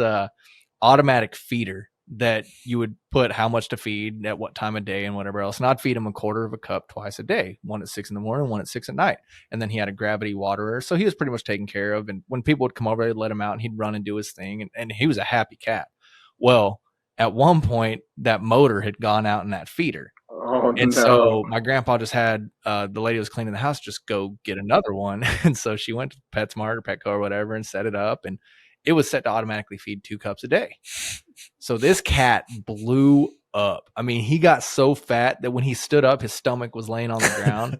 automatic feeder that you would put how much to feed at what time of day and whatever else. And I'd feed him a quarter of a cup twice a day, one at 6 a.m, one at 6 p.m. And then he had a gravity waterer. So he was pretty much taken care of. And when people would come over, they'd let him out and he'd run and do his thing. And he was a happy cat. Well, at one point that motor had gone out in that feeder. So my grandpa just had the lady who was cleaning the house just go get another one. And so she went to PetSmart or Petco or whatever and set it up, and it was set to automatically feed 2 cups a day. So this cat blew up. I mean, he got so fat that when he stood up, his stomach was laying on the ground.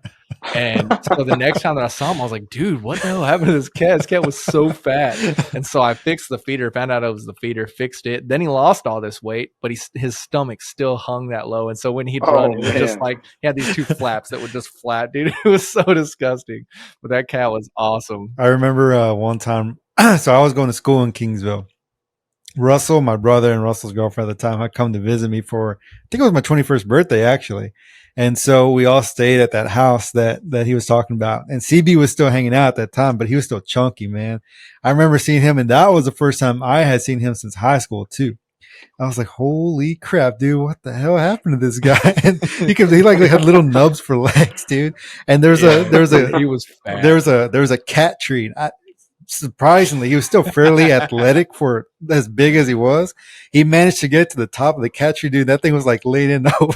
And so the next time that I saw him, I was like, dude, what the hell happened to this cat? This cat was so fat. And so I fixed the feeder, found out it was the feeder, fixed it. Then he lost all this weight, but his stomach still hung that low. And so when he'd run, it was just like he had these 2 flaps that would just flat, dude. It was so disgusting. But that cat was awesome. I remember one time, so I was going to school in Kingsville. Russell, my brother, and Russell's girlfriend at the time had come to visit me for, I think it was my 21st birthday, actually. And so we all stayed at that house that he was talking about. And CB was still hanging out at that time, but he was still chunky, man. I remember seeing him, and that was the first time I had seen him since high school, too. I was like, holy crap, dude, what the hell happened to this guy? And he had little nubs for legs, dude. And he was fat. There was a cat tree. Surprisingly, he was still fairly athletic for as big as he was. He managed to get to the top of the cat tree, dude. That thing was like laid in over.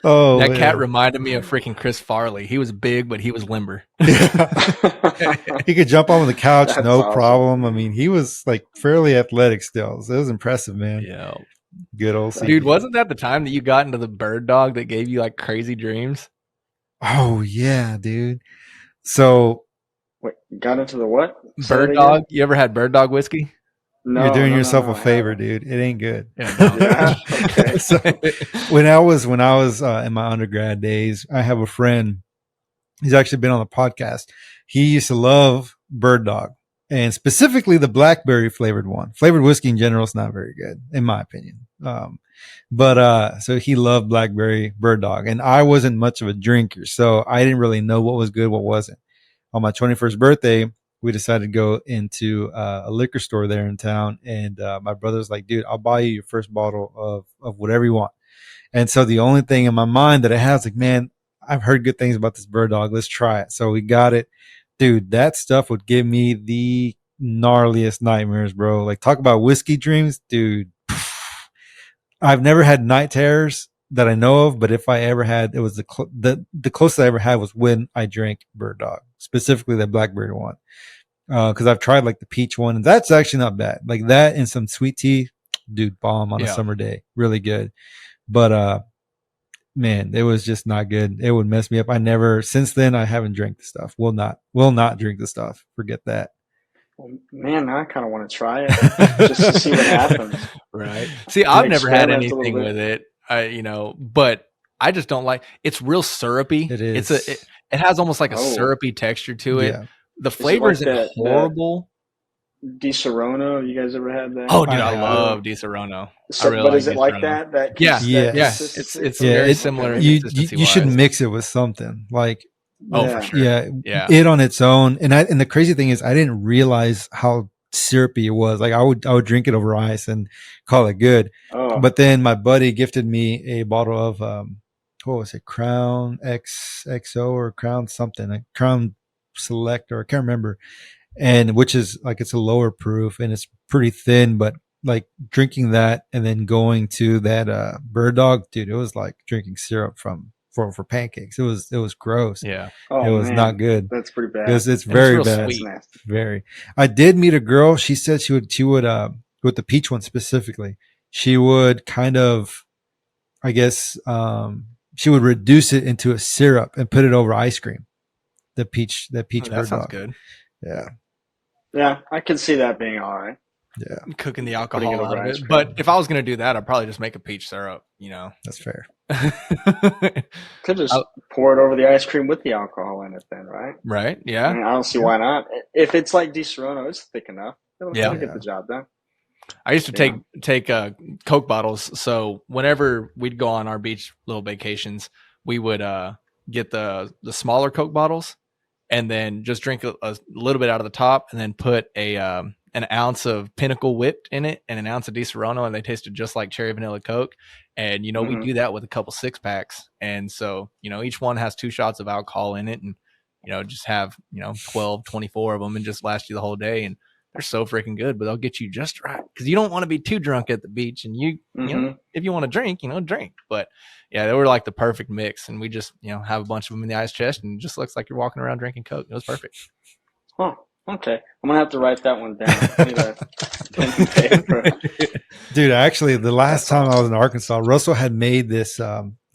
Oh, that cat reminded me of freaking Chris Farley. He was big, but he was limber. Yeah. He could jump on the couch, that's no awesome. Problem. I mean, he was like fairly athletic still. So it was impressive, man. Yeah. Good old CB. Dude, wasn't that the time that you got into the bird dog that gave you like crazy dreams? Oh yeah, dude. So Wait, got into the what? Say that Bird again. dog. You ever had bird dog whiskey? you're No, doing no, no, yourself no. a I favor, haven't. dude. It ain't good. Yeah, don't. Yeah. Okay. So when I was in my undergrad days, I have a friend. He's actually been on the podcast. He used to love Bird Dog, and specifically the blackberry flavored one. Flavored whiskey in general is not very good, in my opinion. But so he loved blackberry Bird Dog, and I wasn't much of a drinker, so I didn't really know what was good, what wasn't. On my 21st birthday, we decided to go into a liquor store there in town, and my brother was like, "Dude, I'll buy you your first bottle of whatever you want." And so the only thing in my mind that I had was like, man, I've heard good things about this Bird Dog. Let's try it. So we got it. Dude, that stuff would give me the gnarliest nightmares, bro. Like, talk about whiskey dreams, dude. I've never had night terrors that I know of, but if I ever had, it was the closest I ever had was when I drank Bird Dog, specifically that blackberry one. Because I've tried like the peach one, and that's actually not bad. Like that and some sweet tea, dude, bomb on a Yeah. summer day, really good. But man, it was just not good. It would mess me up. I never since then I haven't drank the stuff. Will not drink the stuff. Forget that. Well, man, now I kind of want to try it just to see what happens. Right. See, I've never had Experiment a little anything bit. with it. But I just don't like. It's real syrupy. It is. It has almost like a Oh, syrupy texture to it. Yeah. The is it flavor like isn't that horrible. Di Serono? You guys ever had that? Oh, dude, I I have. love Di Serono. I So, really but like is Di it like Serono. that? That Yeah, that yeah. Yes. consistency? It's Yeah. very It similar Okay. consistency you should wise. mix it with something like Oh, for Yeah. sure. yeah, Yeah. it on its own. And the crazy thing is I didn't realize how syrupy it was. Like I would drink it over ice and call it good. Oh, But then my buddy gifted me a bottle of what was it, Crown XO or Crown something, like Crown Select, or I can't remember. And which is like it's a lower proof and it's pretty thin, but like drinking that and then going to that Bird Dog, dude, it was like drinking syrup for pancakes. It was gross. Yeah. It oh was not man, good. that's pretty bad. It's And it's very real bad. That's sweet. nasty. Very. I did meet a girl. She said she would with the peach one specifically. She would kind of, I guess, she would reduce it into a syrup and put it over ice cream. That Oh, peach that Bird sounds Dog. good. Yeah. Yeah, I can see that being all right. Yeah. Cooking the Putting it alcohol over out of ice it. cream. But if I was going to do that, I'd probably just make a peach syrup, That's fair. Could just pour it over the ice cream with the alcohol in it, then, right? Right? I Yeah. mean, I don't see why not. If it's like Di Serono, it's thick enough. It'll Yeah. get the job done. I used to Yeah. take Coke bottles. So whenever we'd go on our beach little vacations, we would get the smaller Coke bottles and then just drink a little bit out of the top, and then put an ounce of Pinnacle whipped in it and an ounce of Di Serono, and they tasted just like cherry vanilla Coke. And we Mhm. do that with a couple 6-packs, and so each one has 2 shots of alcohol in it, and just have 12, 24 of them, and just last you the whole day. And they're so freaking good, but they'll get you just right because you don't want to be too drunk at the beach, and you know Mhm. if you want to drink, drink. But yeah, they were like the perfect mix, and we just have a bunch of them in the ice chest, and it just looks like you're walking around drinking Coke. It was perfect. Huh. Okay. I'm gonna have to write that one down. I need a pen and paper. Dude, actually the last That's time I was awesome. in Arkansas, Russell had made this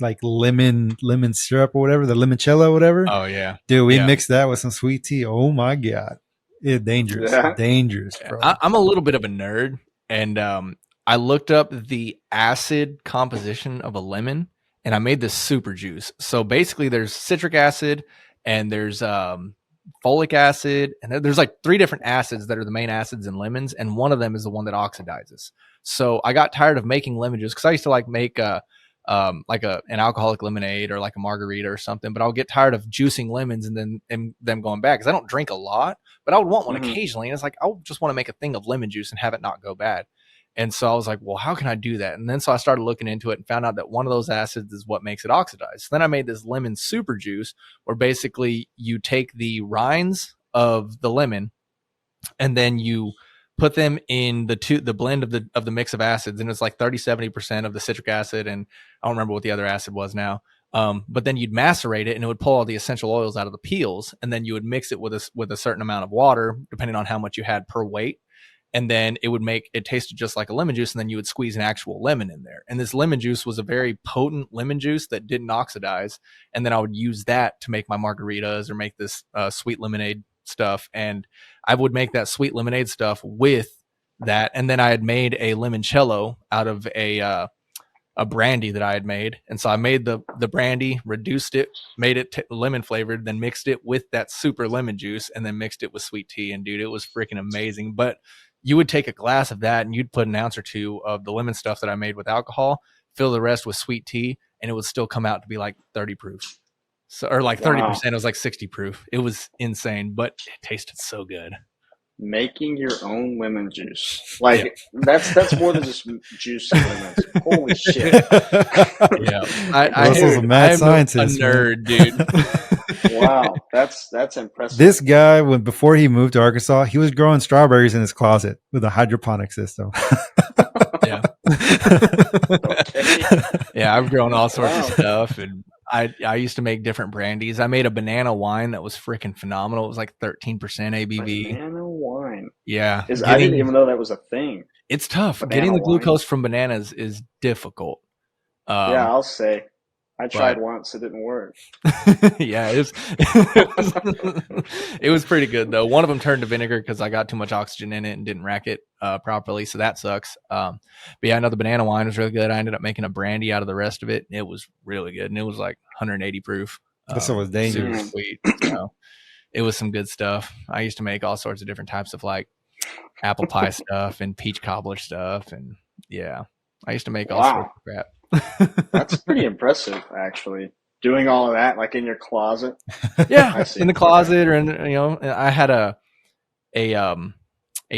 like lemon syrup or whatever, the limoncello or whatever. Oh yeah, Dude, we yeah. mixed that with some sweet tea. Oh my god. It's dangerous. Yeah. Dangerous, bro. I'm a little bit of a nerd, and I looked up the acid composition of a lemon, and I made this super juice. So basically, there's citric acid, and there's folic acid, and there's like 3 different acids that are the main acids in lemons, and one of them is the one that oxidizes. So I got tired of making lemon juice because I used to like make an alcoholic lemonade or like a margarita or something, but I'll get tired of juicing lemons and them going bad because I don't drink a lot, but I would want one Mhm. occasionally. And it's like, I just want to make a thing of lemon juice and have it not go bad. And so I was like, well, how can I do that? And then so I started looking into it and found out that one of those acids is what makes it oxidize. So then I made this lemon super juice where basically you take the rinds of the lemon and then you put them in the blend of the mix of acids, and it's like 30-70% of the citric acid, and I don't remember what the other acid was now. But then you'd macerate it, and it would pull all the essential oils out of the peels, and then you would mix it with a certain amount of water, depending on how much you had per weight. and then it tasted just like a lemon juice, and then you would squeeze an actual lemon in there. And this lemon juice was a very potent lemon juice that didn't oxidize. And then I would use that to make my margaritas or make this sweet lemonade stuff. And I would make that sweet lemonade stuff with that. And then I had made a limoncello out of a brandy that I had made. And so I made the brandy, reduced it, made it lemon flavored, then mixed it with that super lemon juice, and then mixed it with sweet tea. And dude, it was freaking amazing. But you would take a glass of that and you'd put an ounce or two of the lemon stuff that I made with alcohol, fill the rest with sweet tea, and it would still come out to be like 30 proof. So, or like 30%, it was like 60 proof. It was insane, but it tasted so good. Making your own lemon juice. Like that's more than just juice and lemons. Holy shit. Yeah. Russell's a mad scientist. A nerd, dude. Wow. That's impressive. This guy, before he moved to Arkansas, he was growing strawberries in his closet with a hydroponic system. Yeah. Okay. Yeah, I've grown all sorts of stuff, and I used to make different brandies. I made a banana wine that was freaking phenomenal. It was like 13% ABV. Banana wine. Yeah. I didn't even know that was a thing. It's tough. Getting the glucose from bananas is difficult. Yeah, I'll say. I tried once. It didn't work. Yeah, it was pretty good, though. One of them turned to vinegar because I got too much oxygen in it and didn't rack it properly, so that sucks. But yeah, I know the banana wine was really good. I ended up making a brandy out of the rest of it. It was really good, and it was like 180 proof. This was dangerous. Super sweet. So it was some good stuff. I used to make all sorts of different types of like apple pie stuff and peach cobbler stuff, and yeah, I used to make all sorts of crap. That's pretty impressive, actually. Doing all of that, like in your closet. Yeah, in the closet, or in, I had a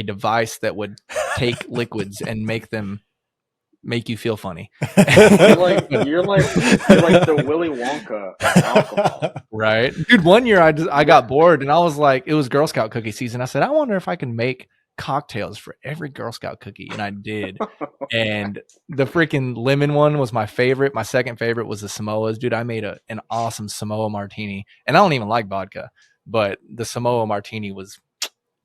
device that would take liquids and make you feel funny. You're like the Willy Wonka of alcohol, right, dude? One year I got bored and I was like, it was Girl Scout cookie season. I said, I wonder if I can make cocktails for every Girl Scout cookie, and I did. And the freaking lemon one was my favorite. My second favorite was the Samoas. Dude, I made an awesome Samoa martini, and I don't even like vodka, but the Samoa martini was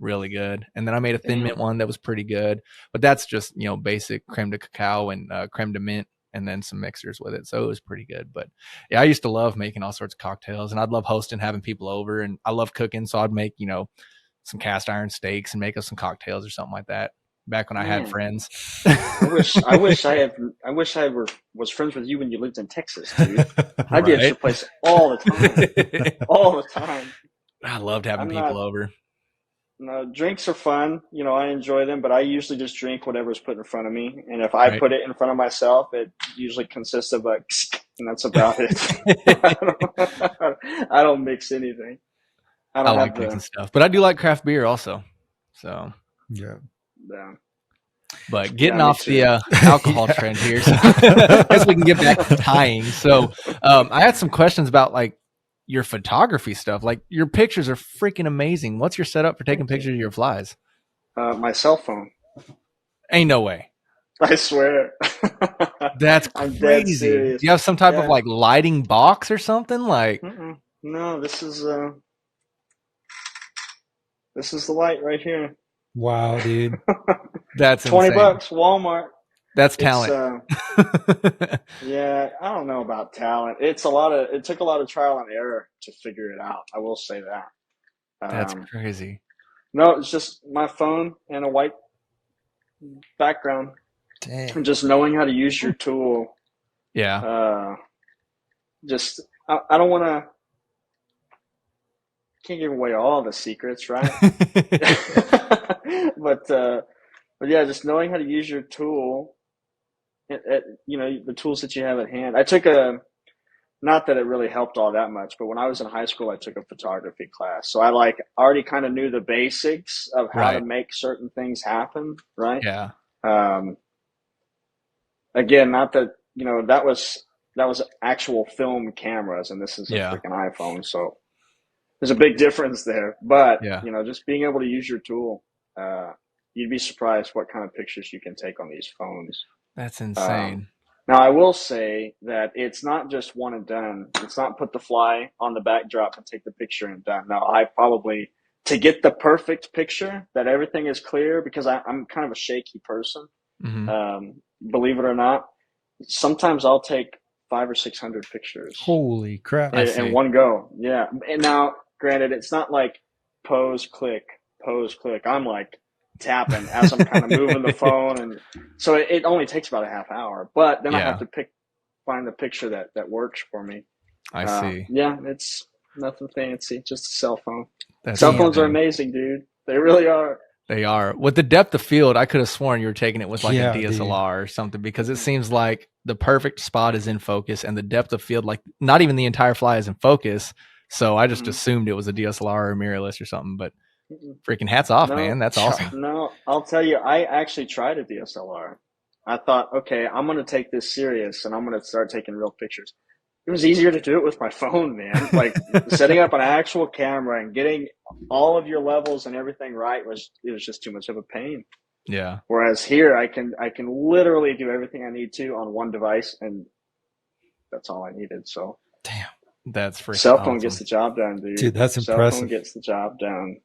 really good. And then I made a thin mint one that was pretty good, but that's just basic creme de cacao and creme de mint, and then some mixers with it, so it was pretty good. But yeah, I used to love making all sorts of cocktails, and I'd love hosting, having people over, and I love cooking, so I'd make some cast iron steaks and make us some cocktails or something like that back when I had friends. I wish I was friends with you when you lived in Texas, dude. I'd be at your place all the time. I loved having people over. No, drinks are fun. I enjoy them, but I usually just drink whatever's put in front of me. And if I put it in front of myself, it usually consists of and that's about it. I don't mix anything. I like drinking stuff, but I do like craft beer also. So yeah. But getting off the alcohol trend here, so I guess we can get back to tying. So I had some questions about like your photography stuff. Like, your pictures are freaking amazing. What's your setup for taking pictures of your flies? My cell phone. Ain't no way. I swear. That's crazy. Do you have some type of like lighting box or something? Like, no, this is the light right here. Wow, dude. That's $20, insane. Walmart. That's talent. Yeah, I don't know about talent. It took a lot of trial and error to figure it out. I will say that. That's crazy. No, it's just my phone and a white background. Damn. And just knowing how to use your tool. Yeah. I don't want to. Can't give away all the secrets, right? But yeah, just knowing how to use your tool, the tools that you have at hand. I took not that it really helped all that much, but when I was in high school, I took a photography class. So I already kind of knew the basics of how to make certain things happen, right? Yeah. Again, not that, that was actual film cameras, and this is a freaking iPhone. So there's a big difference there. But, just being able to use your tool, you'd be surprised what kind of pictures you can take on these phones. That's insane. Now, I will say that it's not just one and done. It's not put the fly on the backdrop and take the picture and done. No, I probably to get the perfect picture that everything is clear, because I'm kind of a shaky person. Believe it or not, sometimes I'll take 500 or 600 pictures. Holy crap! In one go. Yeah. And now, granted, it's not like pose, click. I'm like tapping as I'm kind of moving the phone, and so it only takes about a half hour. But then I have to find the picture that works for me. I see. Yeah, it's nothing fancy, just a cell phone. That's cell phones are amazing, dude. They really are. They are. With the depth of field, I could have sworn you were taking it with like a DSLR dude. or something, because it seems like the perfect spot is in focus and the depth of field, like not even the entire fly is in focus. So I just assumed it was a DSLR or a mirrorless or something, but freaking hats off, man. That's awesome. No, I'll tell you, I actually tried a DSLR. I thought, okay, I'm going to take this serious and I'm going to start taking real pictures. It was easier to do it with my phone, man. Like setting up an actual camera and getting all of your levels and everything right was just too much of a pain. Yeah. Whereas here I can literally do everything I need to on one device, and that's all I needed. So damn, that's freaking cell phone awesome. Gets the job done, dude. Dude, that's impressive. Cell phone gets the job done.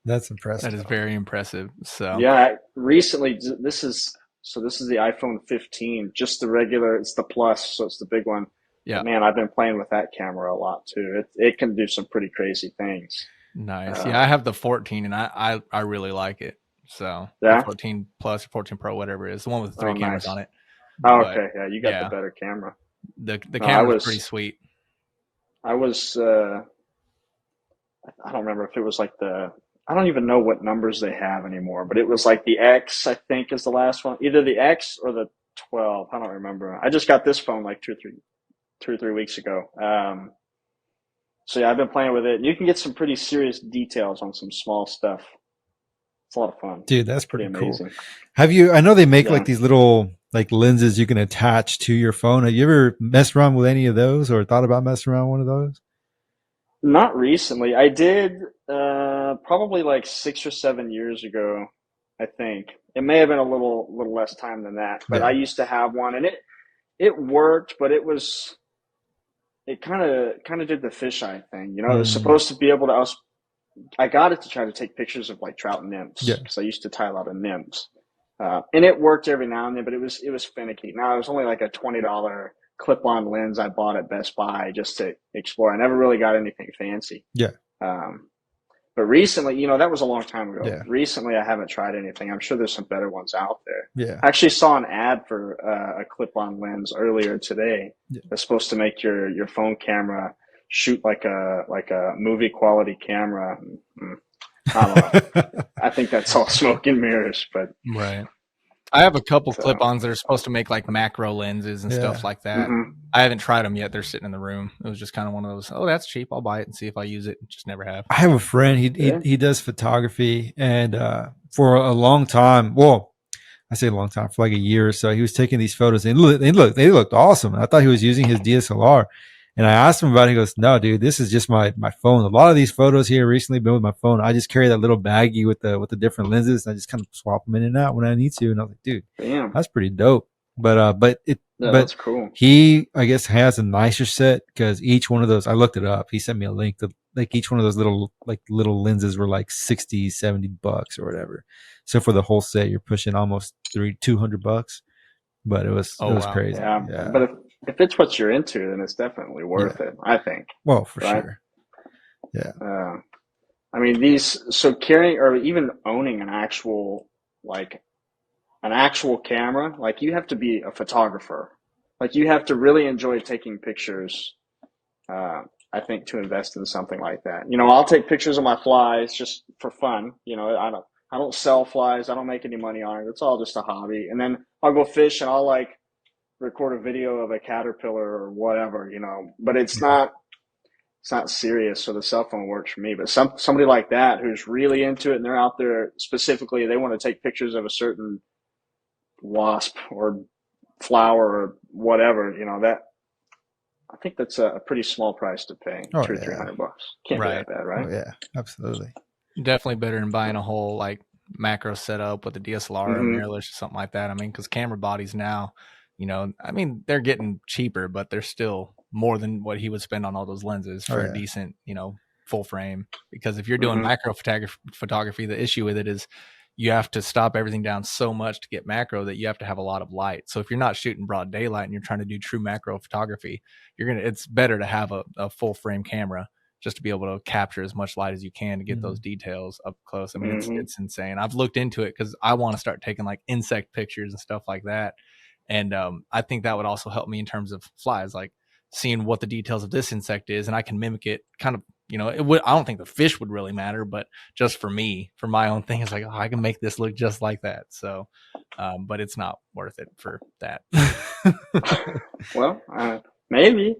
That's impressive. That is very impressive. So yeah, recently this is the iPhone 15, just the regular. It's the Plus, so it's the big one. Yeah, but man, I've been playing with that camera a lot too. It can do some pretty crazy things. Nice. Yeah, I have the 14, and I really like it. So yeah, 14 Plus or 14 Pro, whatever it is, the one with the 3 cameras on it. Oh, okay, yeah, you got the better camera. The camera was pretty sweet. I was I don't remember if it was like I don't even know what numbers they have anymore, but it was like the X, I think, is the last one. Either the X or the 12. I don't remember. I just got this phone like 2 or 3 weeks ago. So yeah, I've been playing with it. You can get some pretty serious details on some small stuff. It's a lot of fun. Dude, that's pretty amazing. Cool. Have you, I know they make like these little like lenses you can attach to your phone. Have you ever messed around with any of those or thought about messing around with one of those? Not recently. I did probably like 6 or 7 years ago, I think. It may have been a little less time than that, but I used to have one, and it worked, but it kind of did the fisheye thing. You know, it was supposed to be able to. I got it to try to take pictures of like trout nymphs, because I used to tie a lot of nymphs, and it worked every now and then, but it was finicky. Now it was only like a $20 clip-on lens I bought at Best Buy just to explore. I never really got anything fancy. Yeah. But recently, you know, that was a long time ago. Yeah. Recently, I haven't tried anything. I'm sure there's some better ones out there. Yeah. I actually saw an ad for a clip-on lens earlier today. That's supposed to make your phone camera shoot like a movie quality camera. I don't know. I think that's all smoke and mirrors, but right. I have a couple clip-ons that are supposed to make like macro lenses and stuff like that. I haven't tried them yet. They're sitting in the room. It was just kind of one of those, oh, that's cheap. I'll buy it and see if I use it. Just never have. I have a friend. He does photography, and for a long time, well, I say a long time, for like a year or so, he was taking these photos, and they looked awesome. I thought he was using his DSLR. And I asked him about it. He goes, no, dude, this is just my phone. A lot of these photos here recently been with my phone. I just carry that little baggie with the different lenses, and I just kind of swap them in and out when I need to. And I was like, dude, damn, that's pretty dope. But that's cool. He, I guess, has a nicer set, because each one of those, I looked it up. He sent me a link to like each one of those little lenses were like $60-$70 or whatever. So for the whole set, you're pushing almost $200. But it was crazy. Yeah. But if it's what you're into, then it's definitely worth it, I think. Well, for sure. Yeah. I mean, carrying or even owning an actual camera, like you have to be a photographer. Like you have to really enjoy taking pictures, I think, to invest in something like that. You know, I'll take pictures of my flies just for fun. You know, I don't sell flies. I don't make any money on it. It's all just a hobby. And then I'll go fish and I'll like record a video of a caterpillar or whatever, you know, but it's not serious. So the cell phone works for me, but somebody like that who's really into it and they're out there specifically, they want to take pictures of a certain wasp or flower or whatever, you know, that I think that's a pretty small price to pay. $200 or $300. Can't be that bad, right? Oh, yeah, absolutely. Definitely better than buying a whole like macro setup with a DSLR or a mirrorless or something like that. I mean, because camera bodies now, you know, I mean, they're getting cheaper, but they're still more than what he would spend on all those lenses for a decent, you know, full frame, because if you're doing Mm-hmm. macro photography, the issue with it is you have to stop everything down so much to get macro that you have to have a lot of light. So if you're not shooting broad daylight and you're trying to do true macro photography, it's better to have a full frame camera just to be able to capture as much light as you can to get those details up close. I mean, it's insane. I've looked into it because I want to start taking like insect pictures and stuff like that. And I think that would also help me in terms of flies, like seeing what the details of this insect is, and I can mimic it kind of, it would, I don't think the fish would really matter, but just for me, for my own thing, it's like, I can make this look just like that. So, but it's not worth it for that. Well, maybe.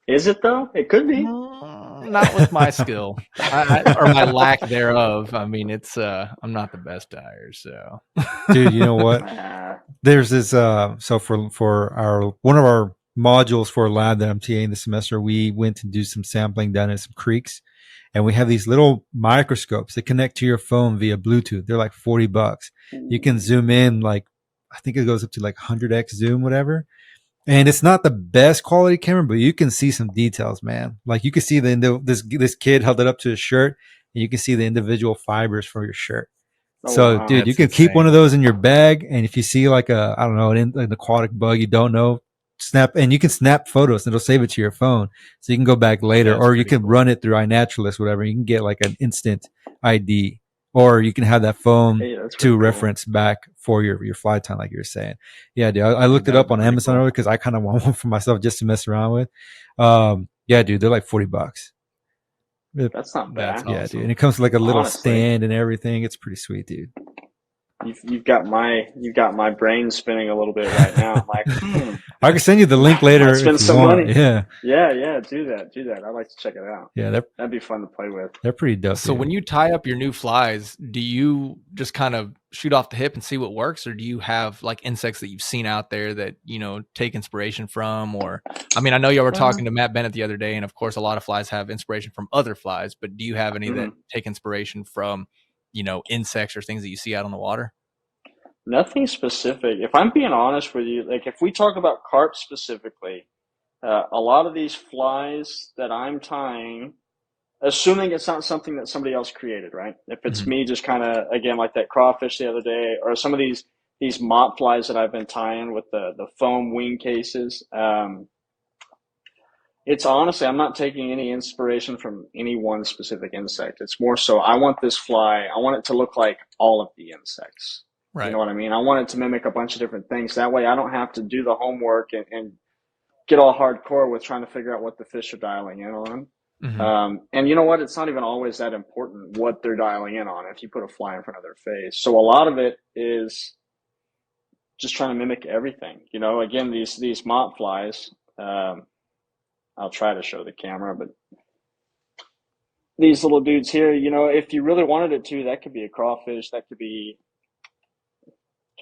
Is it though? It could be. Not with my skill or my lack thereof. I mean, it's I'm not the best dyer, so. Dude, you know what? There's this so for our one of our modules for a lab that I'm TAing this semester, we went to do some sampling down in some creeks, and we have these little microscopes that connect to your phone via Bluetooth. They're like $40. You can zoom in, like I think it goes up to like 100x zoom, whatever. And it's not the best quality camera, but you can see some details, man. Like you can see this kid held it up to his shirt, and you can see the individual fibers for your shirt. Oh, So, wow. dude, you can keep one of those in your bag, and if you see like I don't know, an aquatic bug you don't know, and you can snap photos, and it'll save it to your phone, so you can go back later, or you can run it through iNaturalist, whatever. You can get like an instant ID, or you can have that phone to reference back for your fly time, like you were saying. Yeah, dude, I looked it up on Amazon earlier because I kind of want one for myself just to mess around with. Yeah, dude, they're like $40. That's not bad. Yeah, awesome. Dude. And it comes with like a little stand and everything. It's pretty sweet, dude. You've got my brain spinning a little bit right now. I'm like, I can send you the link later. Spend some money. Yeah. Do that. I'd like to check it out. Yeah, that'd be fun to play with. They're pretty dope. So when you tie up your new flies, do you just kind of shoot off the hip and see what works, or do you have like insects that you've seen out there that take inspiration from? Or I mean, I know y'all were talking to Matt Bennett the other day, and of course, a lot of flies have inspiration from other flies. But do you have any that take inspiration from insects or things that you see out on the water? Nothing specific. If I'm being honest with you, like if we talk about carp specifically, a lot of these flies that I'm tying, assuming it's not something that somebody else created, right? If it's me just kind of, again, like that crawfish the other day, or some of these mop flies that I've been tying with the foam wing cases, it's honestly, I'm not taking any inspiration from any one specific insect. It's more so I want this fly, I want it to look like all of the insects. Right. You know what I mean? I want it to mimic a bunch of different things. That way I don't have to do the homework and get all hardcore with trying to figure out what the fish are dialing in on. And you know what? It's not even always that important what they're dialing in on if you put a fly in front of their face. So a lot of it is just trying to mimic everything. Again, these mop flies, I'll try to show the camera, but these little dudes here, if you really wanted it to, that could be a crawfish, that could be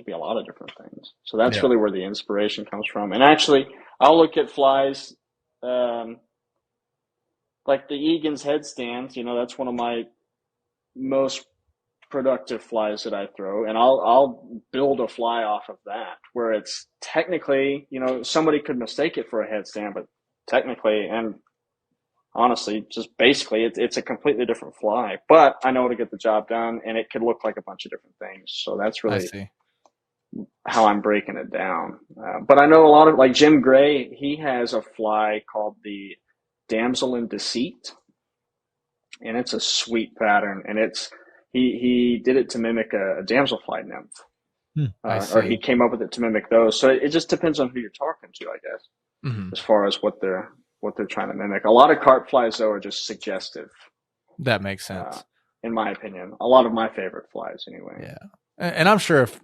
a lot of different things. So that's really where the inspiration comes from. And actually, I'll look at flies like the Egan's headstand. That's one of my most productive flies that I throw, and I'll build a fly off of that, where it's technically, somebody could mistake it for a headstand, but technically and honestly, just basically, it's a completely different fly. But I know to get the job done, and it could look like a bunch of different things. So that's really how I'm breaking it down. But I know a lot of, like Jim Gray, he has a fly called the Damsel in Deceit, and it's a sweet pattern, and he did it to mimic a damselfly nymph, or he came up with it to mimic those. So it just depends on who you're talking to, I guess, as far as what they're trying to mimic. A lot of carp flies though are just suggestive. That makes sense, in my opinion. A lot of my favorite flies, anyway. Yeah. And I'm sure if,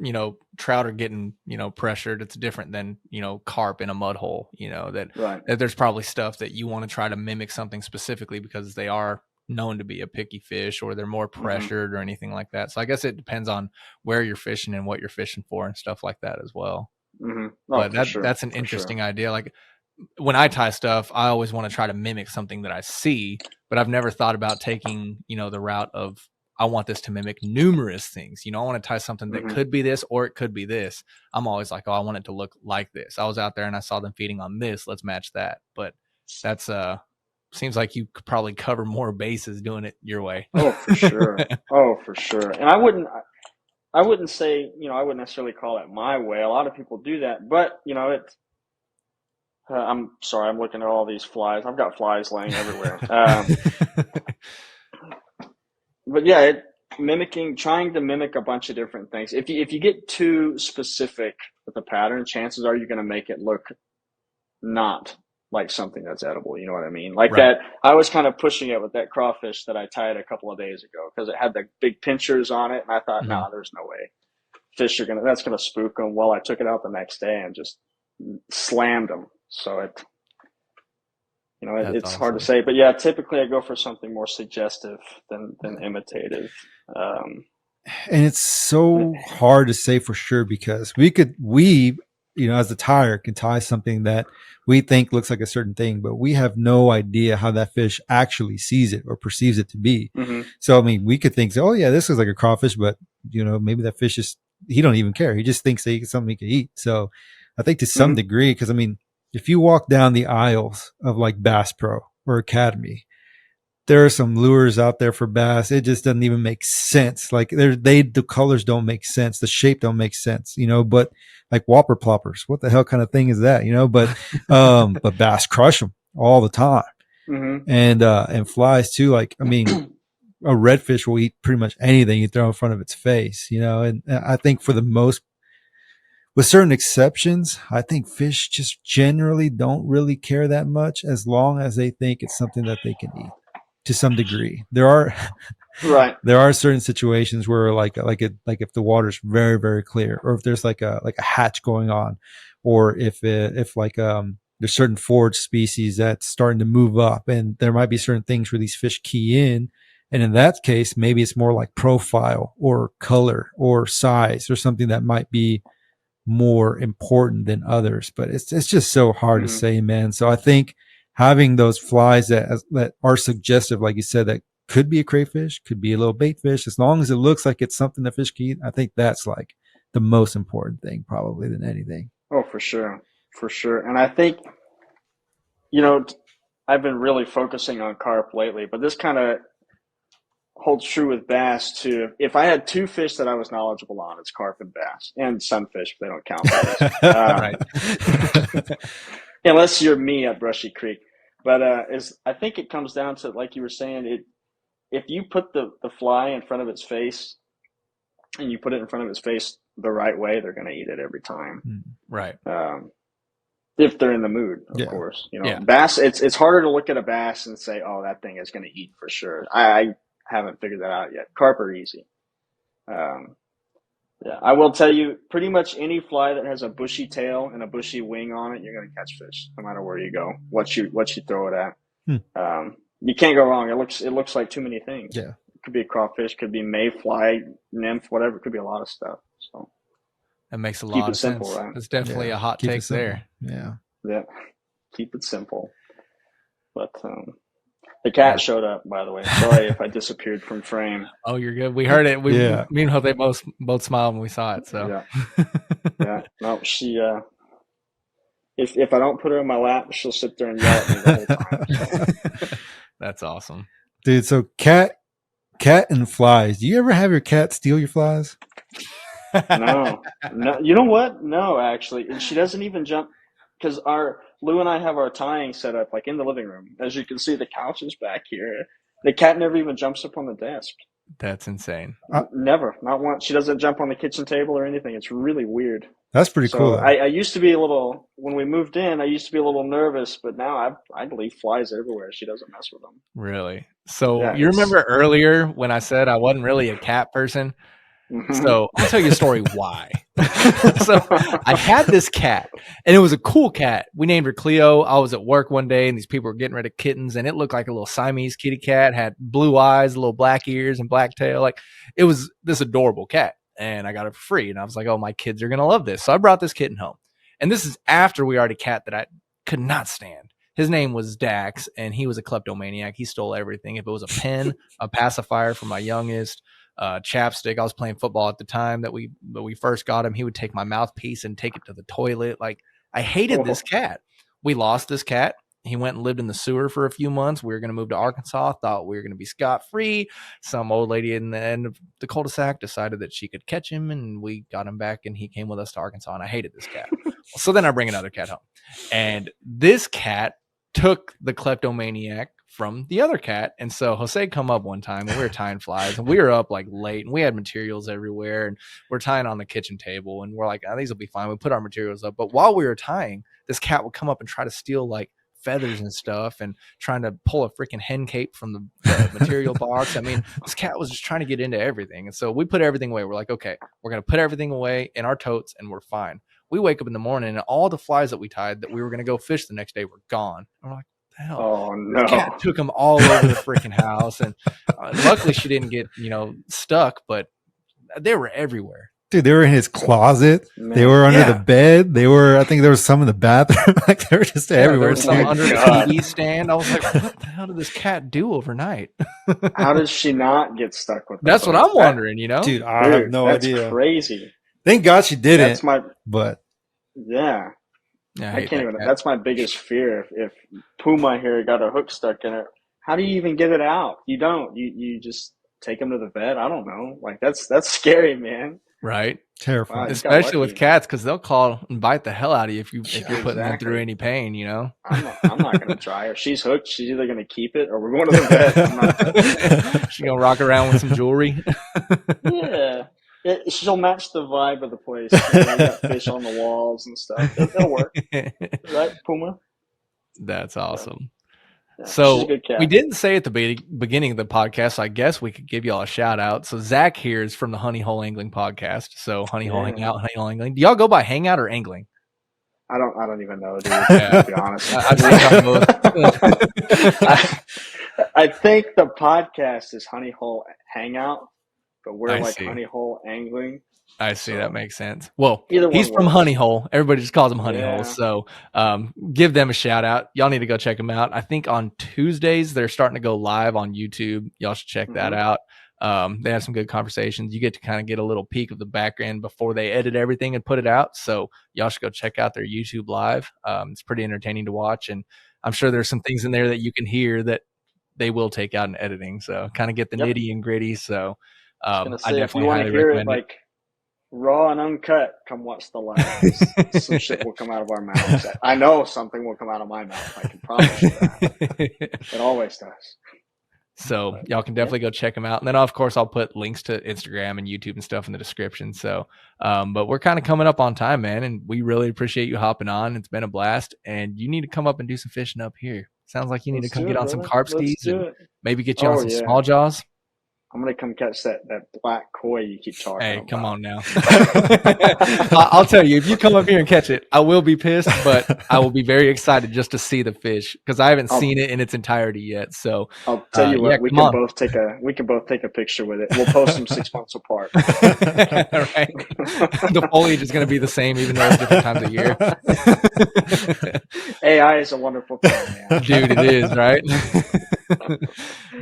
trout are getting, pressured, it's different than, carp in a mud hole, that there's probably stuff that you want to try to mimic something specifically because they are known to be a picky fish, or they're more pressured or anything like that. So I guess it depends on where you're fishing and what you're fishing for and stuff like that as well. But that's an interesting idea. Like when I tie stuff, I always want to try to mimic something that I see, but I've never thought about taking, the route of, I want this to mimic numerous things. I want to tie something that could be this, or it could be this. I'm always like, I want it to look like this. I was out there and I saw them feeding on this. Let's match that. But that's seems like you could probably cover more bases doing it your way. Oh, for sure. Oh, for sure. And I wouldn't say, I wouldn't necessarily call it my way. A lot of people do that, but I'm sorry, I'm looking at all these flies. I've got flies laying everywhere. But yeah, trying to mimic a bunch of different things. If you get too specific with a pattern, chances are you're going to make it look not like something that's edible. You know what I mean? Like Right. that. I was kind of pushing it with that crawfish that I tied a couple of days ago because it had the big pinchers on it, and I thought, nah, there's no way fish that's gonna spook them. Well, I took it out the next day and just slammed them. So it's awesome. hard to say, but yeah, typically I go for something more suggestive than imitative. And it's so hard to say for sure because we, as a tyer, can tie something that we think looks like a certain thing, but we have no idea how that fish actually sees it or perceives it to be. Mm-hmm. So, I mean, we could think, oh yeah, this is like a crawfish, but maybe that fish he don't even care. He just thinks that something he can eat. So I think to some degree, because I mean, if you walk down the aisles of like Bass Pro or Academy, there are some lures out there for bass. It just doesn't even make sense. Like the colors don't make sense. The shape don't make sense, but like whopper ploppers, what the hell kind of thing is that? But bass crush them all the time. Mm-hmm. And flies too. Like, I mean, a redfish will eat pretty much anything you throw in front of its face, and I think for the most, with certain exceptions, I think fish just generally don't really care that much as long as they think it's something that they can eat to some degree. There are certain situations where like if the water's very, very clear, or if there's like a hatch going on, or if there's certain forage species that's starting to move up, and there might be certain things where these fish key in. And in that case, maybe it's more like profile or color or size or something that might be more important than others. But it's just so hard to say, man. So I think having those flies that are suggestive, like you said, that could be a crayfish, could be a little bait fish, as long as it looks like it's something that fish can eat, I think that's like the most important thing probably than anything. Oh, for sure. For sure. And I think, I've been really focusing on carp lately, but this kind of holds true with bass too. If I had two fish that I was knowledgeable on, it's carp and bass, and sunfish, but they don't count. Unless you're me at Brushy Creek. But I think it comes down to, like you were saying, if you put the fly in front of its face and you put it in front of its face the right way, they're going to eat it every time. Right. If they're in the mood, of course. Bass, it's harder to look at a bass and say, oh, that thing is going to eat for sure. I haven't figured that out yet. Carp are easy. I will tell you, pretty much any fly that has a bushy tail and a bushy wing on it, you're going to catch fish, no matter where you go, what you throw it at. You can't go wrong. It looks like too many things. Yeah, it could be a crawfish, could be mayfly, nymph, whatever. It could be a lot of stuff. So that makes a lot of simple, sense. right? It's definitely a hot take there. Yeah. Keep it simple. But the cat showed up, by the way. Sorry if I disappeared from frame. Oh, you're good. We heard it. Me and Jose both smiled when we saw it. So no, she. If I don't put her in my lap, she'll sit there and yell at me the whole time. So. That's awesome, dude. So cat and flies. Do you ever have your cat steal your flies? No. You know what? No, actually, and she doesn't even jump. Because Lou and I have our tying set up like in the living room. As you can see, the couch is back here. The cat never even jumps up on the desk. That's insane. Never, not once. She doesn't jump on the kitchen table or anything. It's really weird. That's pretty cool. I used to be when we moved in, I used to be a little nervous, but now I leave flies everywhere. She doesn't mess with them. Really? So you remember earlier when I said I wasn't really a cat person? So I'll tell you a story why. So I had this cat, and it was a cool cat. We named her Cleo. I was at work one day, and these people were getting rid of kittens, and it looked like a little Siamese kitty cat, had blue eyes, little black ears, and black tail. Like, it was this adorable cat, and I got it for free. And I was like, oh, my kids are going to love this. So I brought this kitten home. And this is after we already cat that I could not stand. His name was Dax, and he was a kleptomaniac. He stole everything. If it was a pen, a pacifier for my youngest, chapstick. I was playing football at the time that we first got him. He would take my mouthpiece and take it to the toilet. Like, I hated this cat. We lost this cat. He went and lived in the sewer for a few months. We were going to move to Arkansas. Thought we were going to be scot-free. Some old lady in the end of the cul-de-sac decided that she could catch him, and we got him back, and he came with us to Arkansas, and I hated this cat. So then I bring another cat home. And this cat took the kleptomaniac from the other cat. And so Jose come up one time, and we were tying flies, and we were up like late, and we had materials everywhere, and we're tying on the kitchen table, and we're like, oh, these will be fine. We put our materials up. But while we were tying, this cat would come up and try to steal like feathers and stuff and trying to pull a freaking hen cape from the material box. I mean, this cat was just trying to get into everything. And so we put everything away. We're like, okay, we're going to put everything away in our totes and we're fine. We wake up in the morning and all the flies that we tied that we were going to go fish the next day were gone. And we're like, what the hell? Oh, no. This cat took them all over the freaking house. And luckily she didn't get, stuck, but they were everywhere. Dude, they were in his closet. Man. They were under the bed. I think there was some in the bathroom. Like they were just everywhere. There was some under the TV stand. I was like, what the hell did this cat do overnight? How does she not get stuck with That's what I'm wondering, Dude, I have no idea. That's crazy. Thank God she didn't. Yeah. I can't even. That's my biggest fear. If Puma here got a hook stuck in it, how do you even get it out? You don't. You just take him to the vet. I don't know. Like that's scary, man. Right. Terrifying. Wow, especially with cats, because they'll call and bite the hell out of you if you're putting them through any pain, I'm not going to try. If she's hooked, she's either going to keep it or we're going to the vet. She's going to rock around with some jewelry. Yeah. She'll match the vibe of the place. You got fish on the walls and stuff. It'll work. Right, Puma? That's awesome. Yeah, so we didn't say at the beginning of the podcast, so I guess we could give y'all a shout out. So Zach here is from the Honey Hole Angling podcast. So Honey Hole Hangout, Honey Hole Angling. Do y'all go by Hangout or Angling? I don't even know, dude. To be honest. I think the podcast is Honey Hole Hangout, but we're Honey Hole Angling. I see. So, that makes sense. Well, he's from Honey Hole. Everybody just calls him Honey Hole. So give them a shout out. Y'all need to go check them out. I think on Tuesdays, they're starting to go live on YouTube. Y'all should check that out. They have some good conversations. You get to kind of get a little peek of the background before they edit everything and put it out. So y'all should go check out their YouTube live. It's pretty entertaining to watch. And I'm sure there's some things in there that you can hear that they will take out in editing. So kind of get the nitty and gritty. So I definitely highly recommend it. Raw and uncut, come watch the live. Some shit will come out of our mouths. I know something will come out of my mouth. I can promise you that. It always does. So y'all can definitely go check them out. And then, of course, I'll put links to Instagram and YouTube and stuff in the description. So, but we're kind of coming up on time, man. And we really appreciate you hopping on. It's been a blast. And you need to come up and do some fishing up here. Sounds like you need to come get on some carp skis and maybe get you on some small jaws. I'm going to come catch that black koi you keep talking about. Hey, come on now. I'll tell you, if you come up here and catch it, I will be pissed, but I will be very excited just to see the fish because I haven't seen it in its entirety yet. So I'll tell you what, we can both take a picture with it. We'll post them 6 months apart. Right. The foliage is going to be the same, even though it's different times of year. AI is a wonderful thing, man. Dude, it is, right?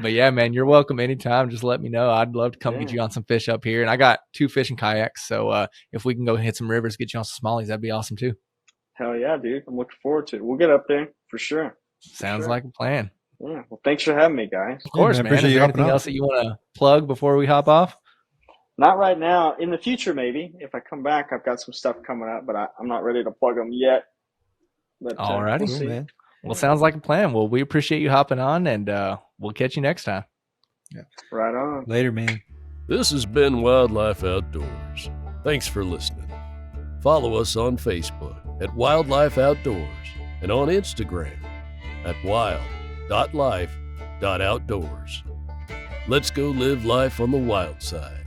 But yeah, man, you're welcome anytime. Just let me know. I'd love to come get you on some fish up here. And I got 2 fishing kayaks. So if we can go hit some rivers, get you on some smallies, that'd be awesome too. Hell yeah, dude. I'm looking forward to it. We'll get up there for sure. Sounds like a plan. Yeah. Well, thanks for having me, guys. Of course, man. Is there anything else that you want to plug before we hop off? Not right now. In the future, maybe. If I come back, I've got some stuff coming up, but I'm not ready to plug them yet. But, all righty, we'll man. Well, sounds like a plan. Well, we appreciate you hopping on, and we'll catch you next time. Yeah. Right on. Later, man. This has been Wildlife Outdoors. Thanks for listening. Follow us on Facebook at Wildlife Outdoors and on Instagram at wild.life.outdoors. Let's go live life on the wild side.